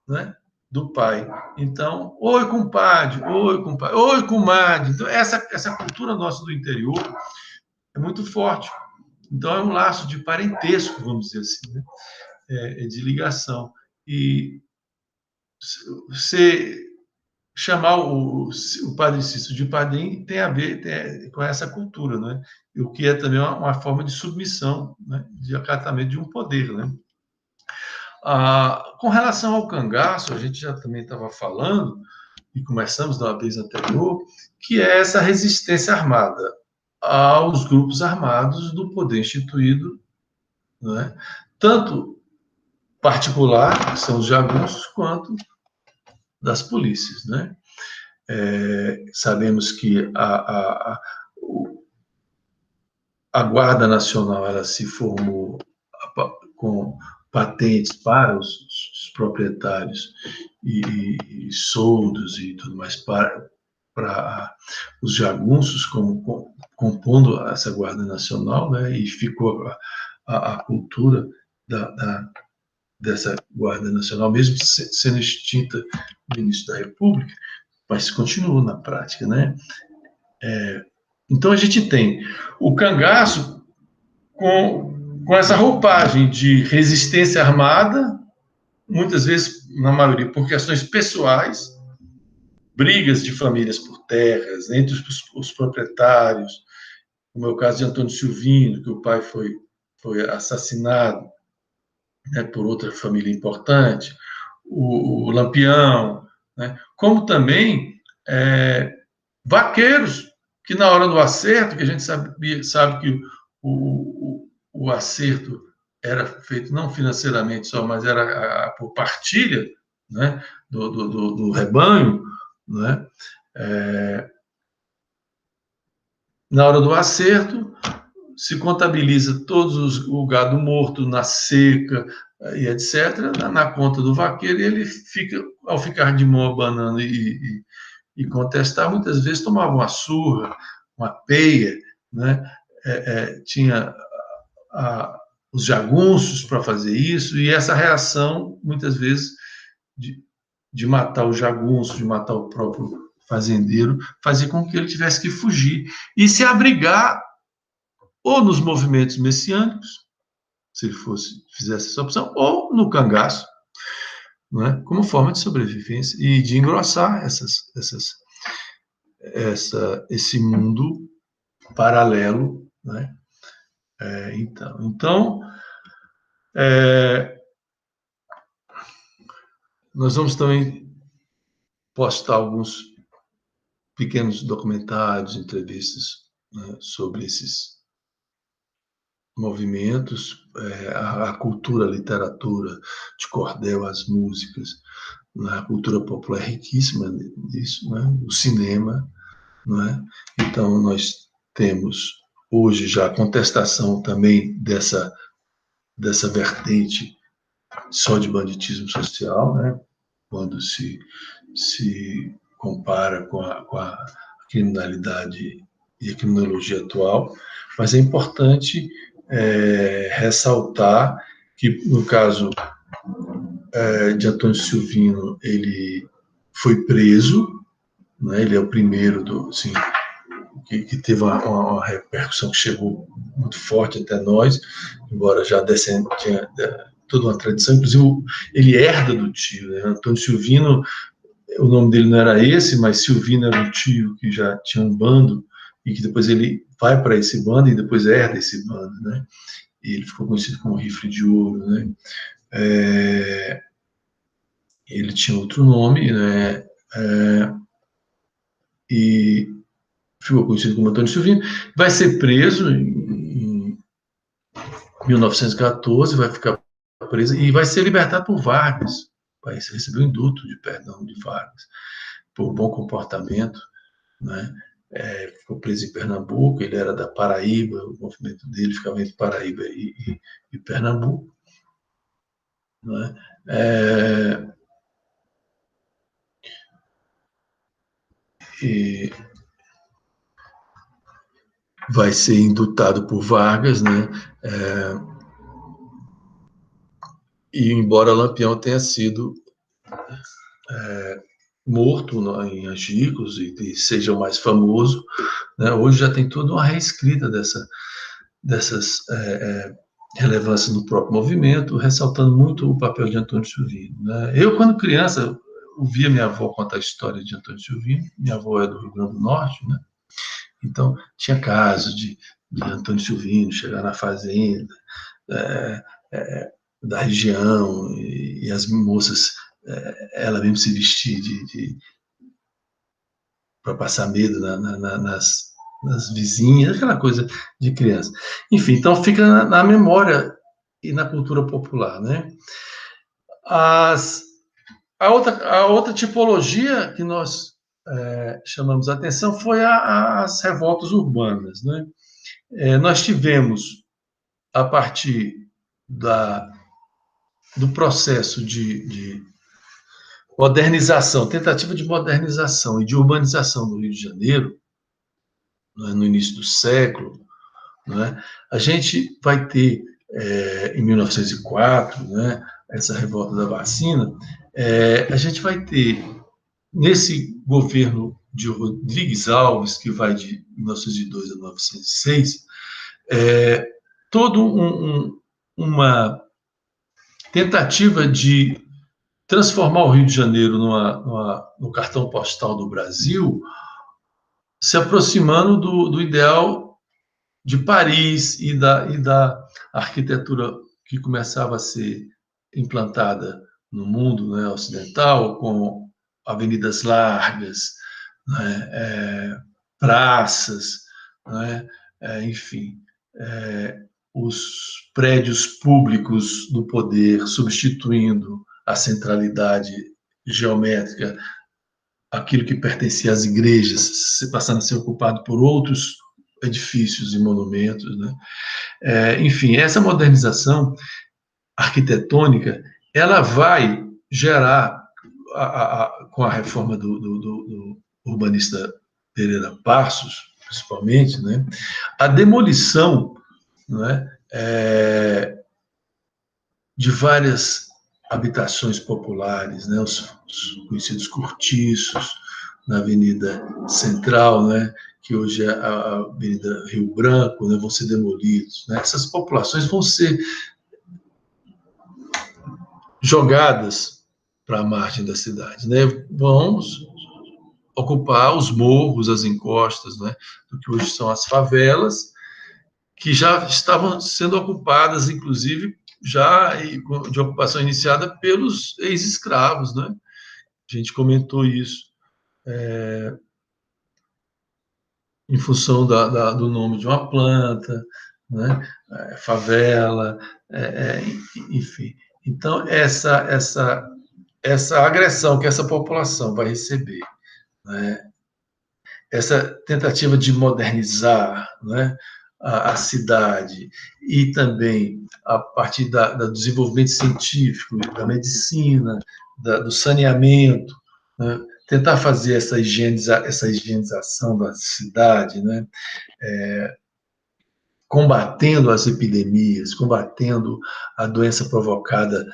A: né, do pai. Então, oi, compadre, oi, compadre, oi, comadre. Então, essa cultura nossa do interior é muito forte. Então, é um laço de parentesco, vamos dizer assim, né? De ligação. E você chamar o padre Cícero de padrinho tem a ver com essa cultura, né? O que é também uma forma de submissão, né? De acatamento de um poder, né? Com relação ao cangaço, a gente já também estava falando, e começamos na vez anterior, que é essa resistência armada aos grupos armados do poder instituído, né? Tanto particular, que são os jagunços, quanto das polícias, né? Sabemos que a Guarda Nacional ela se formou com patentes para os proprietários e soldos e tudo mais para os jagunços, compondo essa Guarda Nacional, né? E ficou a cultura dessa Guarda Nacional, mesmo sendo extinta no início da República, mas continua na prática, né? Então a gente tem o cangaço com essa roupagem de resistência armada, muitas vezes, na maioria, por questões pessoais, brigas de famílias por terras, entre os proprietários, como é o caso de Antônio Silvino, que o pai foi assassinado né, por outra família importante, o Lampião, né, como também vaqueiros, que na hora do acerto, que a gente sabe que o acerto era feito não financeiramente só, mas era por partilha, né, do rebanho, né, na hora do acerto, se contabiliza o gado morto na seca e etc., na conta do vaqueiro, e ele fica, ao ficar de mão abanando e contestar, muitas vezes tomava uma surra, uma peia, né? Tinha os jagunços para fazer isso, e essa reação, muitas vezes, de matar o jagunço, de matar o próprio fazendeiro, fazia com que ele tivesse que fugir e se abrigar ou nos movimentos messiânicos, se ele fizesse essa opção, ou no cangaço, né, como forma de sobrevivência e de engrossar esse mundo paralelo, né? Então, nós vamos também postar alguns pequenos documentários, entrevistas, né, sobre esses movimentos, a cultura, a literatura de cordel, as músicas, né, a cultura popular é riquíssima nisso, né, o cinema, né? Então, nós temos hoje já a contestação também dessa vertente só de banditismo social, né? Quando se compara com a criminalidade e a criminologia atual, mas é importante ressaltar que, no caso de Antônio Silvino, ele foi preso, né? Ele é o primeiro assim, que teve uma repercussão que chegou muito forte até nós, embora já tinha toda uma tradição, inclusive ele herda do tio, né? Antônio Silvino, o nome dele não era esse, mas Silvino era um tio que já tinha um bando, e que depois ele vai para esse bando e depois herda esse bando, né? E ele ficou conhecido como Rifle de Ouro, né? Ele tinha outro nome, né? E ficou conhecido como Antônio Silvino, vai ser preso em 1914, vai ficar preso e vai ser libertado por Vargas, vai receber o indulto de perdão de Vargas, por bom comportamento, né? Ficou preso em Pernambuco, ele era da Paraíba, o movimento dele ficava entre Paraíba e Pernambuco, né? E vai ser indultado por Vargas, né? E embora Lampião tenha sido morto em Angicos e seja o mais famoso, né? Hoje já tem toda uma reescrita dessas relevâncias no próprio movimento, ressaltando muito o papel de Antônio Silvino, né? Eu, quando criança, ouvia minha avó contar a história de Antônio Silvino. Minha avó é do Rio Grande do Norte, né? Então, tinha casos de Antônio Silvino chegar na fazenda da região e as moças, ela mesmo se vestir para passar medo nas vizinhas, aquela coisa de criança. Enfim, então fica na memória e na cultura popular, né? A outra tipologia que nós chamamos a atenção foi as revoltas urbanas, né? Nós tivemos, a partir do processo de modernização, tentativa de modernização e de urbanização do Rio de Janeiro, né, no início do século, né, a gente vai ter, em 1904, né, essa revolta da vacina, a gente vai ter, nesse governo de Rodrigues Alves, que vai de 1902 a 1906, toda uma tentativa de transformar o Rio de Janeiro no cartão postal do Brasil, se aproximando do ideal de Paris e da arquitetura que começava a ser implantada no mundo, né, ocidental, com avenidas largas, né, praças, né, enfim, os prédios públicos do poder substituindo a centralidade geométrica, aquilo que pertencia às igrejas, passando a ser ocupado por outros edifícios e monumentos, né? Enfim, essa modernização arquitetônica, ela vai gerar, com a reforma do urbanista Pereira Passos, principalmente, né, a demolição, né, de várias habitações populares, né, os conhecidos cortiços, na Avenida Central, né, que hoje é a Avenida Rio Branco, né, vão ser demolidos. Né? Essas populações vão ser jogadas para a margem da cidade, né? Vão ocupar os morros, as encostas, né? Do que hoje são as favelas, que já estavam sendo ocupadas, inclusive, já de ocupação iniciada pelos ex-escravos, né? A gente comentou isso em função do nome de uma planta, né? Favela, enfim. Então, essa agressão que essa população vai receber, né? Essa tentativa de modernizar, né, a cidade e também a partir do desenvolvimento científico, da medicina, do saneamento, né, tentar fazer essa higienização da cidade, né, combatendo as epidemias, combatendo a doença provocada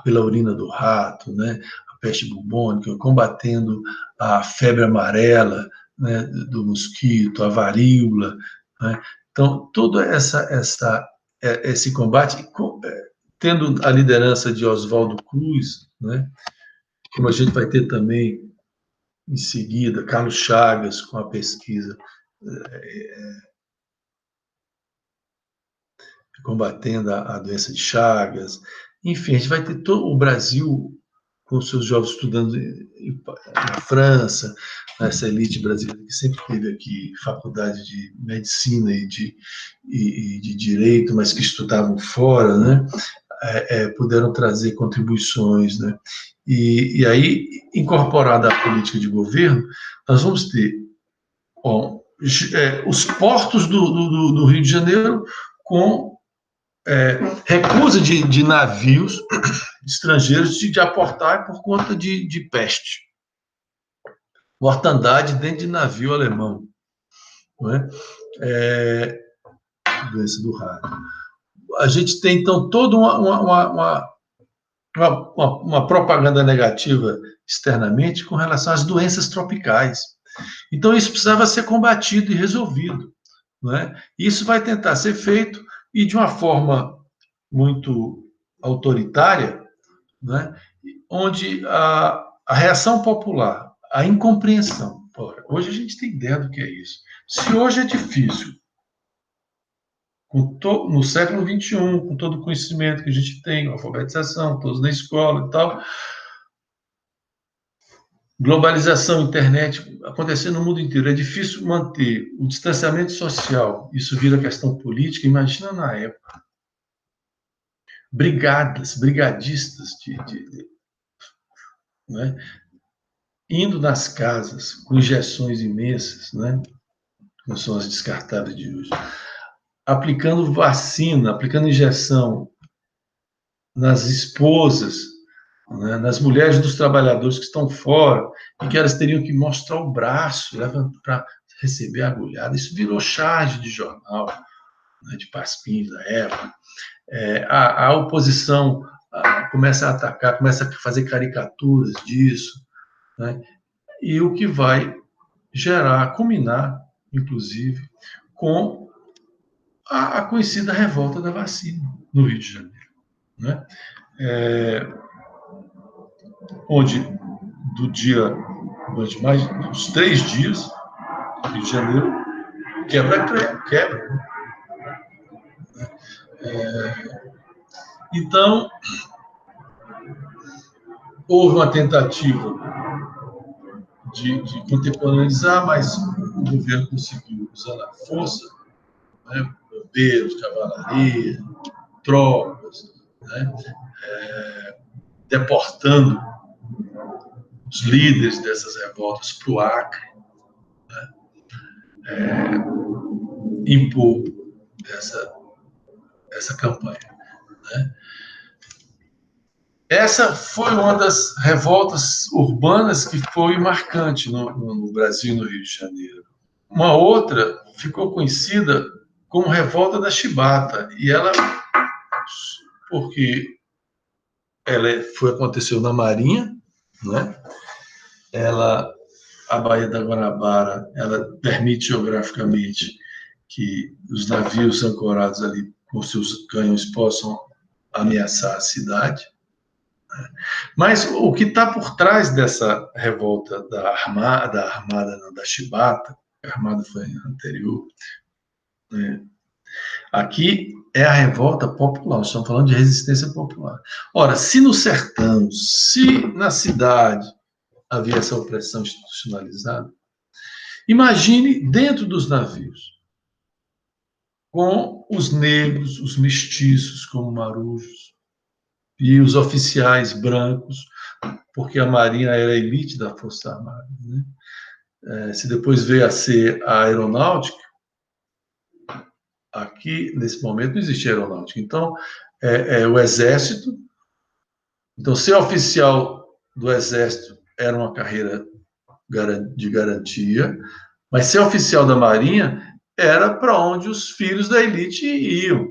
A: pela urina do rato, né, a peste bubônica, combatendo a febre amarela, né, do mosquito, a varíola, né? Então, todo esse combate, tendo a liderança de Oswaldo Cruz, né, como a gente vai ter também em seguida, Carlos Chagas, com a pesquisa combatendo a doença de Chagas. Enfim, a gente vai ter todo o Brasil com seus jovens estudando na França, essa elite brasileira que sempre teve aqui faculdade de medicina e de direito, mas que estudavam fora, né? Puderam trazer contribuições, né? E aí, incorporada à política de governo, nós vamos ter os portos do Rio de Janeiro com recusa de navios estrangeiros de aportar por conta de peste. Mortandade dentro de navio alemão. Não é? Doença do rato. A gente tem, então, toda uma propaganda negativa externamente com relação às doenças tropicais. Então, isso precisava ser combatido e resolvido. Não é? Isso vai tentar ser feito e de uma forma muito autoritária, né? Onde a reação popular, a incompreensão. Hoje a gente tem ideia do que é isso. Se hoje é difícil, no século XXI, com todo o conhecimento que a gente tem, alfabetização, todos na escola e tal, globalização, internet, acontecendo no mundo inteiro, é difícil manter o distanciamento social, isso vira questão política, imagina na época. Brigadistas né, indo nas casas com injeções imensas, né, como são as descartáveis de hoje, aplicando vacina, aplicando injeção nas esposas, né, nas mulheres dos trabalhadores que estão fora e que elas teriam que mostrar o braço para receber a agulhada. Isso virou charge de jornal, né, de paspins da época. A oposição começa a atacar, começa a fazer caricaturas disso, né? E o que vai culminar, inclusive, com a conhecida revolta da vacina no Rio de Janeiro, né? Onde, durante mais uns 3 dias, o Rio de Janeiro quebra. Então, houve uma tentativa de contemporaneizar, mas o governo conseguiu, usando a força, né, bombeiros, cavalaria, tropas, né, deportando os líderes dessas revoltas para o Acre, impor essa campanha. Né? Essa foi uma das revoltas urbanas que foi marcante no Brasil e no Rio de Janeiro. Uma outra ficou conhecida como Revolta da Chibata, e ela, porque aconteceu na Marinha, né? A Baía da Guanabara, ela permite geograficamente que os navios ancorados ali com seus canhões possam ameaçar a cidade. Mas o que está por trás dessa revolta da Chibata, a Armada foi anterior, né? Aqui é a revolta popular, nós estamos falando de resistência popular. Ora, se no sertão, se na cidade havia essa opressão institucionalizada, imagine dentro dos navios, com os negros, os mestiços, como marujos, e os oficiais brancos, porque a Marinha era a elite da Força Armada. Né? Se depois veio a ser a aeronáutica, aqui, nesse momento, não existia aeronáutica. Então, o Exército. Então, ser oficial do Exército era uma carreira de garantia, mas ser oficial da Marinha era para onde os filhos da elite iam,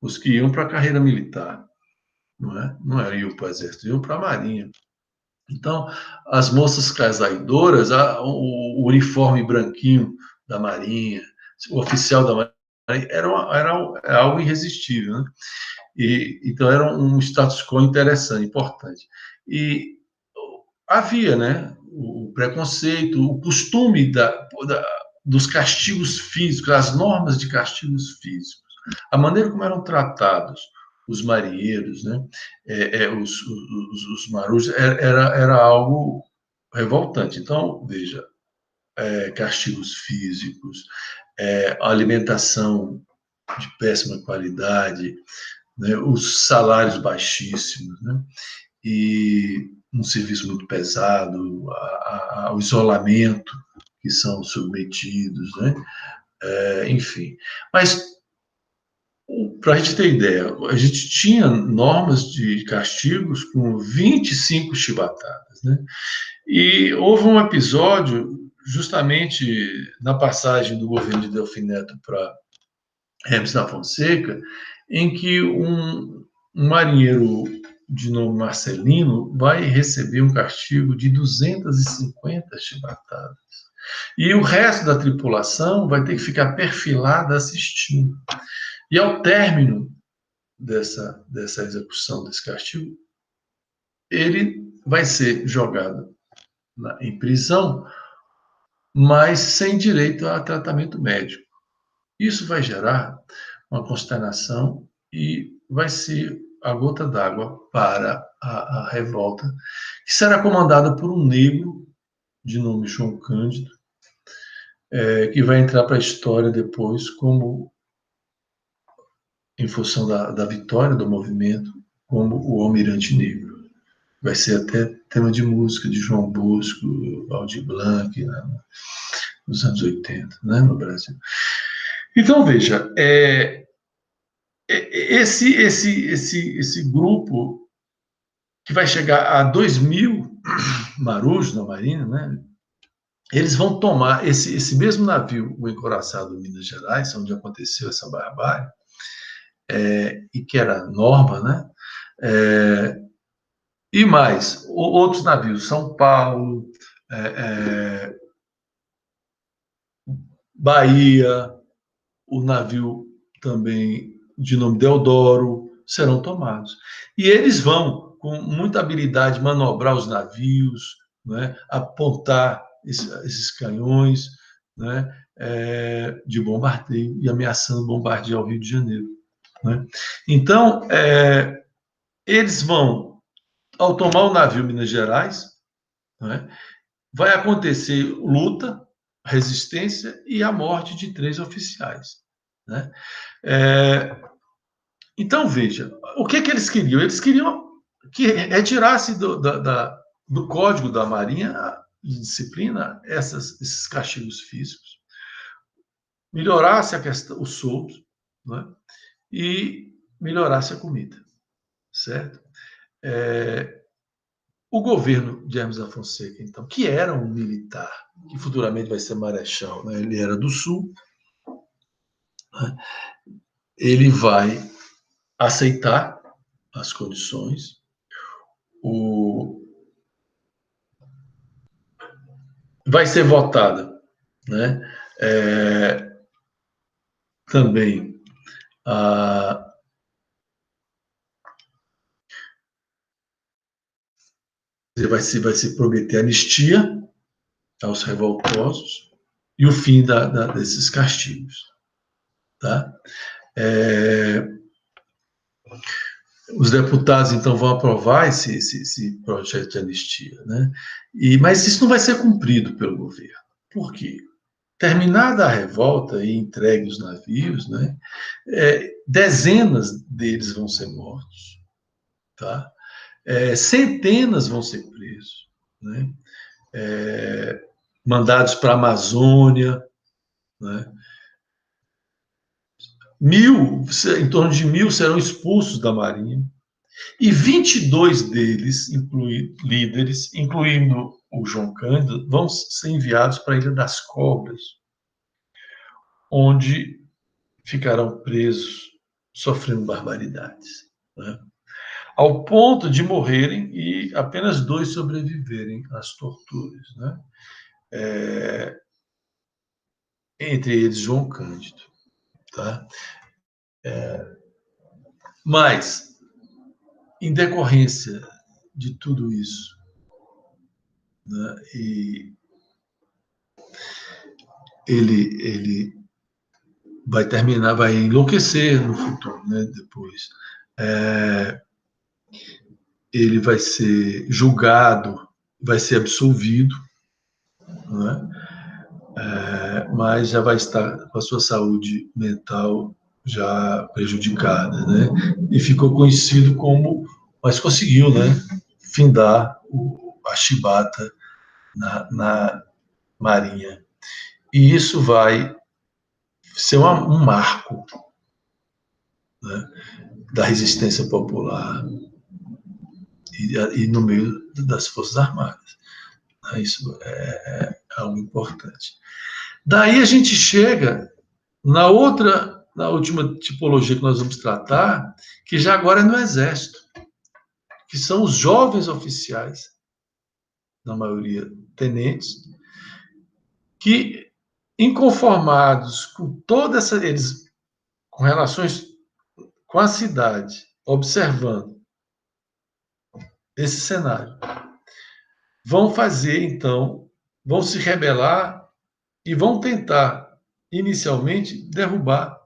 A: os que iam para a carreira militar. Não era iam para o Exército, iam para a Marinha. Então, as moças casaidoras, o uniforme branquinho da Marinha, o oficial da Marinha, era algo irresistível. Né? Então, era um status quo interessante, importante. E havia, né, o preconceito, o costume dos castigos físicos, as normas de castigos físicos, a maneira como eram tratados os marinheiros, né, os marujos, era algo revoltante. Então, veja, castigos físicos, alimentação de péssima qualidade, né, os salários baixíssimos, né, e um serviço muito pesado, ao isolamento que são submetidos, né? Enfim. Mas, para a gente ter ideia, a gente tinha normas de castigos com 25 chibatadas, né? E houve um episódio, justamente na passagem do governo de Delfim Neto para Hermes da Fonseca, em que um marinheiro de nome Marcelino vai receber um castigo de 250 chibatadas. E o resto da tripulação vai ter que ficar perfilada assistindo. E ao término dessa execução desse castigo, ele vai ser jogado em prisão, mas sem direito a tratamento médico. Isso vai gerar uma consternação e vai ser a gota d'água para a revolta, que será comandada por um negro de nome João Cândido, que vai entrar para a história depois como, em função da vitória do movimento, como o Almirante Negro. Vai ser até tema de música de João Bosco, Aldir Blanc, né, nos anos 80, né, no Brasil. Então, veja, esse grupo que vai chegar a 2.000 marujos na Marinha, né? Eles vão tomar esse mesmo navio, o encoraçado Minas Gerais, onde aconteceu essa barbárie, e que era norma, né? E mais, outros navios, São Paulo, Bahia, o navio também de nome Deodoro, serão tomados. E eles vão, com muita habilidade, manobrar os navios, né, apontar esses canhões, né, de bombardeio e ameaçando bombardear o Rio de Janeiro. né? Então, eles vão, ao tomar o navio Minas Gerais, né, vai acontecer luta, resistência e a morte de 3 oficiais, né? Então, veja, o que eles queriam? Eles queriam que retirasse do Código da Marinha de Disciplina esses castigos físicos, melhorasse a questão, os soldos, né? E melhorasse a comida, certo? O governo de Hermes da Fonseca, então, que era um militar, que futuramente vai ser marechal, né? Ele era do Sul, né? Ele vai aceitar as condições, vai ser votada, né? Também vai se prometer anistia aos revoltosos e o fim desses castigos, tá? Os deputados, então, vão aprovar esse projeto de anistia, né? Mas isso não vai ser cumprido pelo governo. Por quê? Terminada a revolta e entregue os navios, né, dezenas deles vão ser mortos, tá? Centenas vão ser presos, né? Mandados para a Amazônia, né? Em torno de 1.000 serão expulsos da Marinha, e 22 deles, líderes, incluindo o João Cândido, vão ser enviados para a Ilha das Cobras, onde ficarão presos, sofrendo barbaridades, né? Ao ponto de morrerem e apenas 2 sobreviverem às torturas, né? Entre eles João Cândido, tá? Mas, em decorrência de tudo isso, né, e ele vai enlouquecer no futuro, né, depois. Ele vai ser julgado, vai ser absolvido, né, mas já vai estar com a sua saúde mental já prejudicada, né? E ficou conhecido como, mas conseguiu, né, findar a chibata na Marinha. E isso vai ser um marco, né, da resistência popular e no meio das Forças Armadas. Isso é algo importante. Daí a gente chega na última tipologia que nós vamos tratar, que já agora é no Exército, que são os jovens oficiais, na maioria tenentes, que, inconformados com eles com relações com a cidade, observando esse cenário, vão se rebelar e vão tentar, inicialmente, derrubar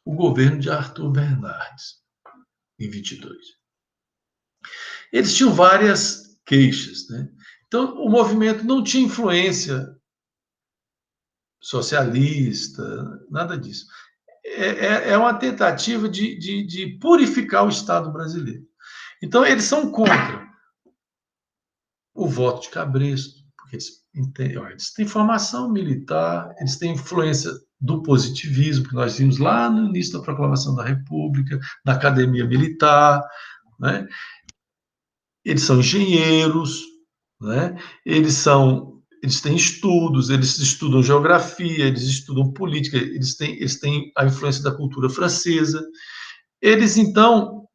A: o governo de Arthur Bernardes, em 22. Eles tinham várias queixas, né? Então, o movimento não tinha influência socialista, nada disso. É uma tentativa de purificar o Estado brasileiro. Então, eles são contra o voto de cabresto, porque eles têm formação militar, eles têm influência do positivismo, que nós vimos lá no início da Proclamação da República, na Academia Militar, né? Eles são engenheiros, né? Eles têm estudos, eles estudam geografia, eles estudam política, eles têm a influência da cultura francesa. Eles, então,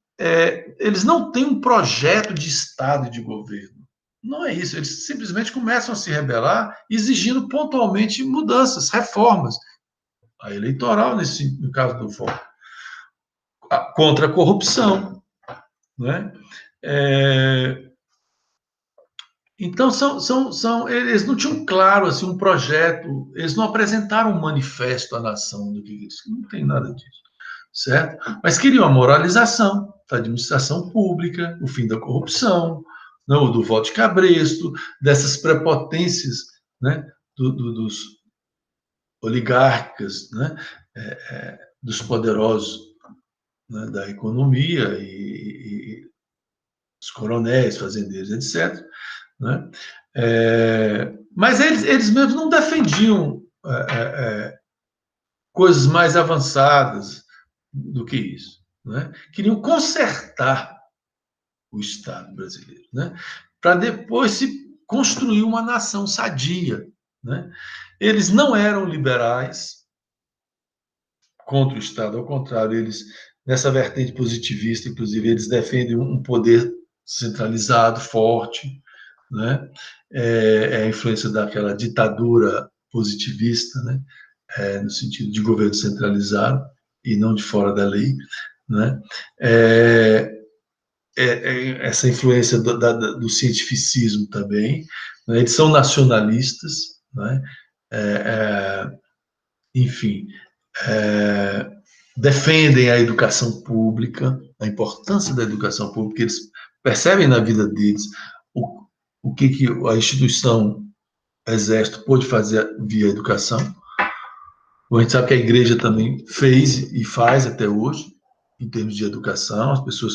A: eles não têm um projeto de Estado e de governo. Não é isso. Eles simplesmente começam a se rebelar, exigindo pontualmente mudanças, reformas. A eleitoral, no caso do voto, contra a corrupção, né? Então, eles não tinham claro assim, um projeto, eles não apresentaram um manifesto à nação do que eles. Não tem nada disso. certo? Mas queriam a moralização da administração pública, o fim da corrupção, não, do voto de cabresto, dessas prepotências, né, dos oligarcas, né, dos poderosos, né, da economia e os coronéis, fazendeiros, etc. Né? Mas eles mesmos não defendiam coisas mais avançadas do que isso. Né? Queriam consertar o Estado brasileiro, né? Para depois se construir uma nação sadia. Né? Eles não eram liberais contra o Estado, ao contrário, eles, nessa vertente positivista, inclusive, eles defendem um poder centralizado, forte, né? A influência daquela ditadura positivista, né? No sentido de governo centralizado e não de fora da lei, né? Essa influência do cientificismo também, né? Eles são nacionalistas, né? Enfim, defendem a educação pública, a importância da educação pública, eles percebem na vida deles o que a instituição Exército pôde fazer via educação. A gente sabe que a igreja também fez e faz até hoje, em termos de educação. As pessoas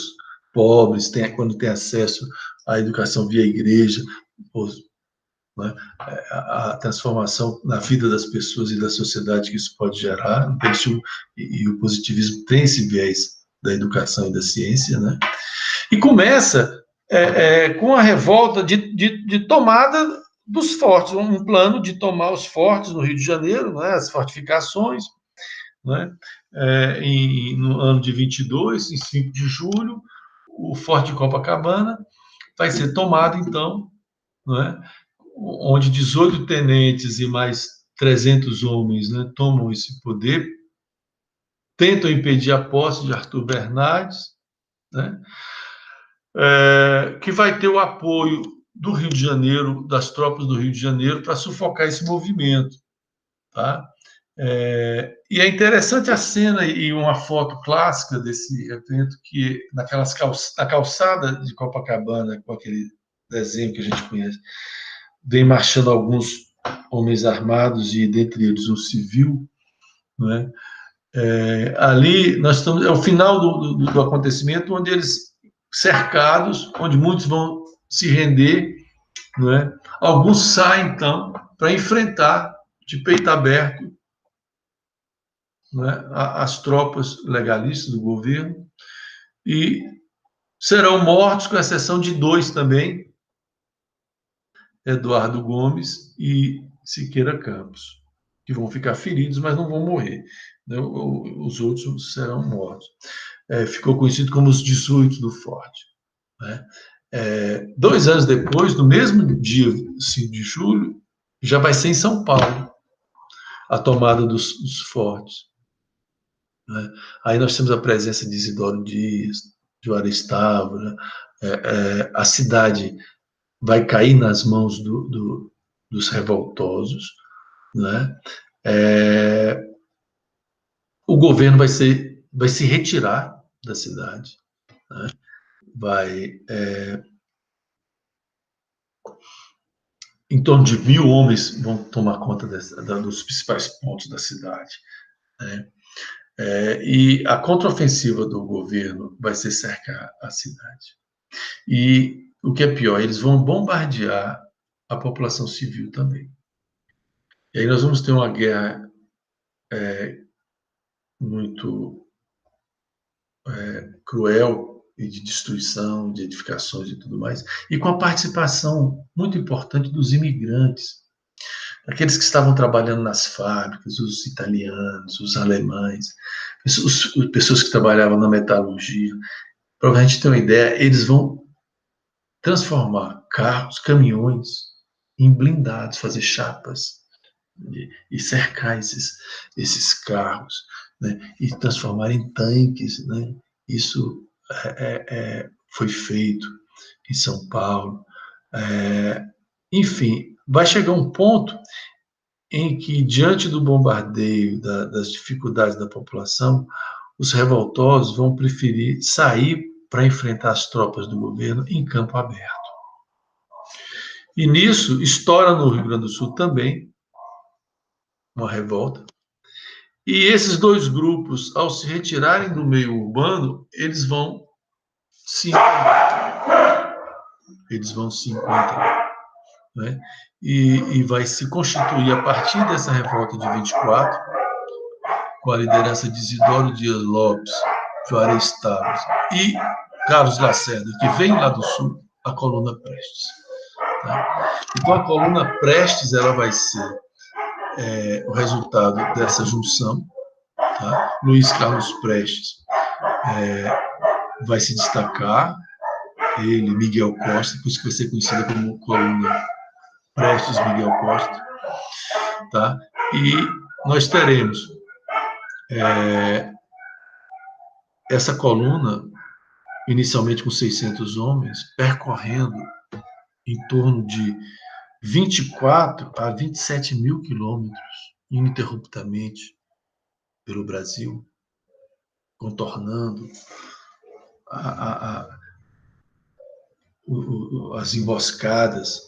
A: pobres, quando têm acesso à educação via igreja, né, a transformação na vida das pessoas e da sociedade que isso pode gerar. E o positivismo tem esse viés da educação e da ciência. Né? E começa com a revolta de tomada dos fortes, um plano de tomar os fortes no Rio de Janeiro, né, as fortificações, né, no ano de 22, em 5 de julho, o Forte de Copacabana vai ser tomado, então, né, onde 18 tenentes e mais 300 homens, né, tomam esse poder, tentam impedir a posse de Arthur Bernardes, né, que vai ter o apoio do Rio de Janeiro, das tropas do Rio de Janeiro, para sufocar esse movimento. Tá? E é interessante a cena e uma foto clássica desse evento, que na calçada de Copacabana, com aquele desenho que a gente conhece, vem marchando alguns homens armados e dentre eles um civil, né? Ali nós estamos, é o final do acontecimento, onde eles cercados, onde muitos vão se render, né? Alguns saem então para enfrentar de peito aberto, né, as tropas legalistas do governo e serão mortos, com exceção de 2 também, Eduardo Gomes e Siqueira Campos, que vão ficar feridos, mas não vão morrer. Né? Os outros serão mortos. Ficou conhecido como os 18 do Forte. Né? 2 anos depois, no mesmo dia 5 de julho, já vai ser em São Paulo a tomada dos fortes. Né? Aí nós temos a presença de Isidoro Dias, Juarez Távora, a cidade vai cair nas mãos dos revoltosos, né? O governo vai se retirar da cidade, né? Em torno de 1.000 homens vão tomar conta dos principais pontos da cidade, né? E a contraofensiva do governo vai ser cercar a cidade. E o que é pior, eles vão bombardear a população civil também. E aí nós vamos ter uma guerra muito cruel e de destruição, de edificações e tudo mais, e com a participação muito importante dos imigrantes, aqueles que estavam trabalhando nas fábricas, os italianos, os alemães, pessoas que trabalhavam na metalurgia. Para a gente ter uma ideia, eles vão transformar carros, caminhões em blindados, fazer chapas e cercar esses carros, né? E transformar em tanques, né? Isso foi feito em São Paulo. Enfim, vai chegar um ponto em que, diante do bombardeio, das dificuldades da população, os revoltosos vão preferir sair para enfrentar as tropas do governo em campo aberto. E nisso, estoura no Rio Grande do Sul também uma revolta. E esses dois grupos, ao se retirarem do meio urbano, eles vão se encontrar. Eles vão se encontrar. Né? E vai se constituir, a partir dessa revolta de 24, com a liderança de Isidoro Dias Lopes, Juarez Tavares e Carlos Lacerda, que vem lá do Sul, a coluna Prestes. Tá? Então, a coluna Prestes ela vai ser o resultado dessa junção. Tá? Luiz Carlos Prestes vai se destacar, ele, Miguel Costa, por isso que vai ser conhecida como coluna Prestes Miguel Costa. Tá? E nós teremos essa coluna, inicialmente com 600 homens, percorrendo em torno de 24 a 27 mil quilômetros ininterruptamente pelo Brasil, contornando as emboscadas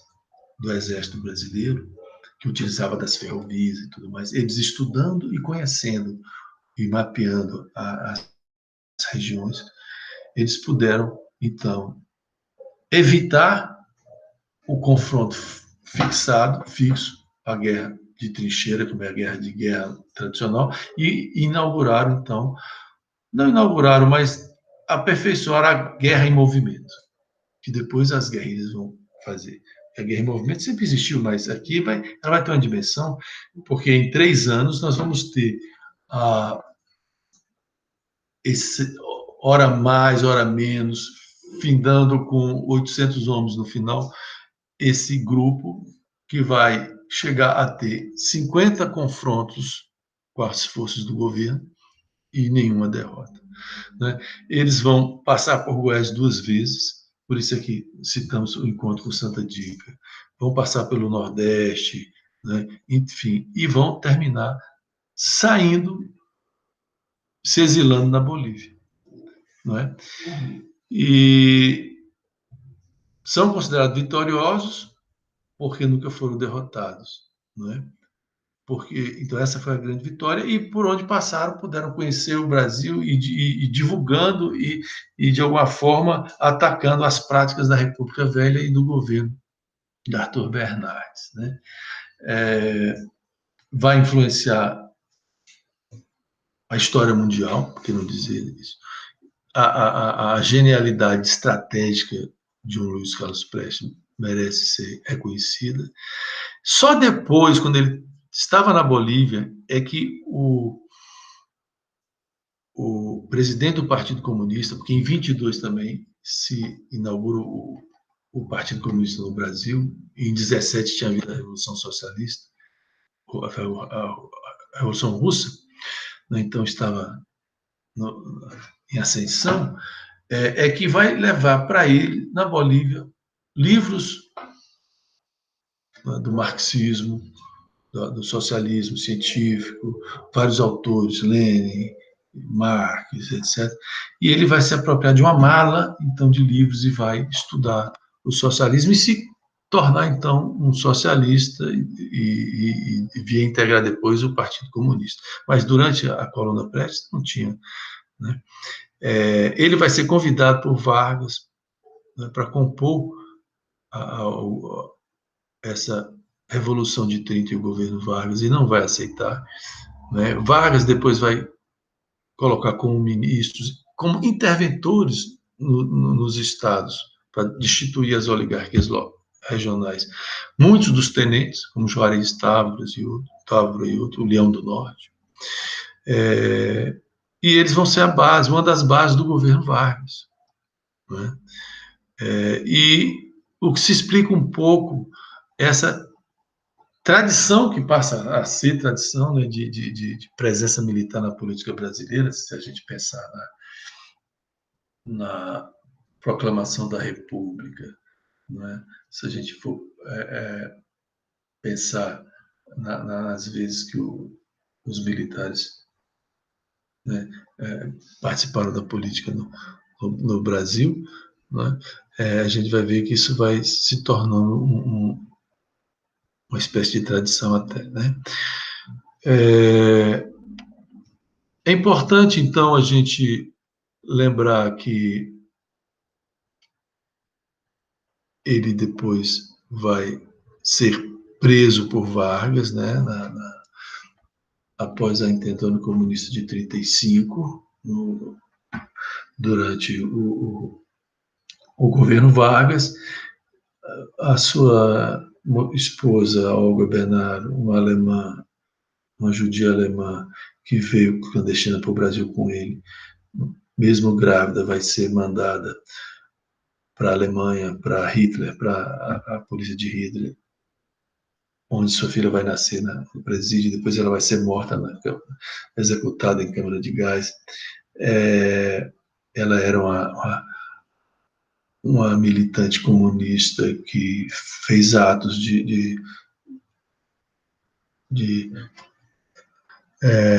A: do Exército Brasileiro, que utilizava das ferrovias e tudo mais, eles estudando e conhecendo e mapeando as regiões, eles puderam, então, evitar o confronto fixo, a guerra de trincheira, como é a guerra tradicional, e inauguraram, então, não inauguraram, mas aperfeiçoaram a guerra em movimento, que depois as guerrilhas vão fazer. A guerra em movimento sempre existiu, mas aqui ela vai ter uma dimensão, porque em 3 anos nós vamos ter esse hora mais, hora menos, findando com 800 homens no final, esse grupo que vai chegar a ter 50 confrontos com as forças do governo e nenhuma derrota. Né? Eles vão passar por Goiás 2 vezes, por isso aqui citamos o encontro com Santa Dica, vão passar pelo Nordeste, né? Enfim, e vão terminar saindo, se exilando na Bolívia. Não é? E são considerados vitoriosos porque nunca foram derrotados. Não é? Porque, então, essa foi a grande vitória, e por onde passaram puderam conhecer o Brasil e divulgando e, de alguma forma, atacando as práticas da República Velha e do governo de Arthur Bernardes. Né? Vai influenciar a história mundial, por que não dizer isso? A genialidade estratégica de um Luiz Carlos Prestes merece ser reconhecida. Só depois, quando ele estava na Bolívia, é que o presidente do Partido Comunista, porque em 22 também se inaugura o Partido Comunista no Brasil, e em 17 tinha havido a Revolução Socialista, a Revolução Russa, né, então estava em ascensão, que vai levar para ele, na Bolívia, livros, né, do marxismo, do socialismo científico, vários autores, Lenin, Marx, etc. E ele vai se apropriar de uma mala, então, de livros e vai estudar o socialismo e se tornar, então, um socialista e vir integrar depois o Partido Comunista. Mas durante a coluna Prestes não tinha. Né? Ele vai ser convidado por Vargas, né, para compor essa Revolução de 30 e o governo Vargas, e não vai aceitar. Né? Vargas depois vai colocar como ministros, como interventores nos estados, para destituir as oligarquias regionais. Muitos dos tenentes, como Juarez Tavares e outro, o Leão do Norte. E eles vão ser a base, uma das bases do governo Vargas. Né? E o que se explica um pouco essa tradição que passa a ser tradição, né, de presença militar na política brasileira, se a gente pensar na proclamação da República, né, se a gente for pensar nas vezes que os militares né, participaram da política no Brasil, né, a gente vai ver que isso vai se tornando uma espécie de tradição até, né? É importante, então, a gente lembrar que ele depois vai ser preso por Vargas, né, após a intentona comunista de 1935, durante o governo Vargas. A sua esposa, Olga Bernardo, uma alemã, uma judia alemã, que veio clandestina para o Brasil com ele, mesmo grávida, vai ser mandada para a Alemanha, para Hitler, para a polícia de Hitler, onde sua filha vai nascer no presídio, depois ela vai ser morta, executada em câmara de gás. Ela era uma militante comunista que fez atos de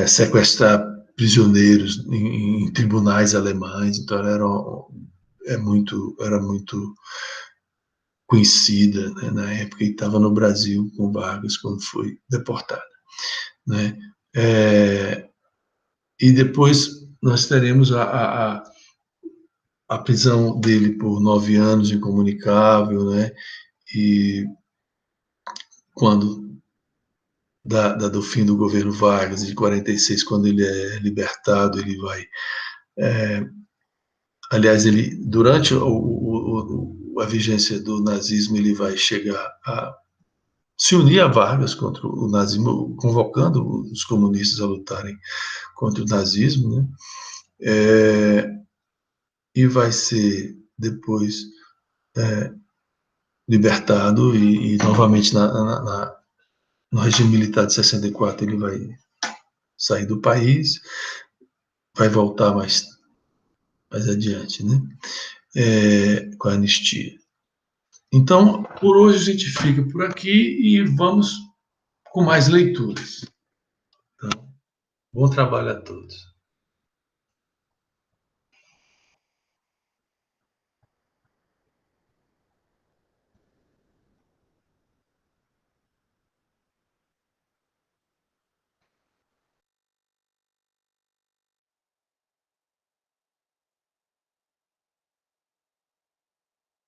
A: sequestrar prisioneiros em tribunais alemães, então ela era muito conhecida, né, na época, e estava no Brasil com Vargas quando foi deportada, né? E depois nós teremos a prisão dele por 9 anos incomunicável, né? E quando do fim do governo Vargas, de 46, quando ele é libertado, ele vai. Aliás, ele, durante a vigência do nazismo, ele vai chegar a se unir a Vargas contra o nazismo, convocando os comunistas a lutarem contra o nazismo, né? E vai ser depois libertado e novamente no regime militar de 64 ele vai sair do país, vai voltar mais adiante, né? Com a anistia. Então, por hoje a gente fica por aqui e vamos com mais leituras. Então, bom trabalho a todos.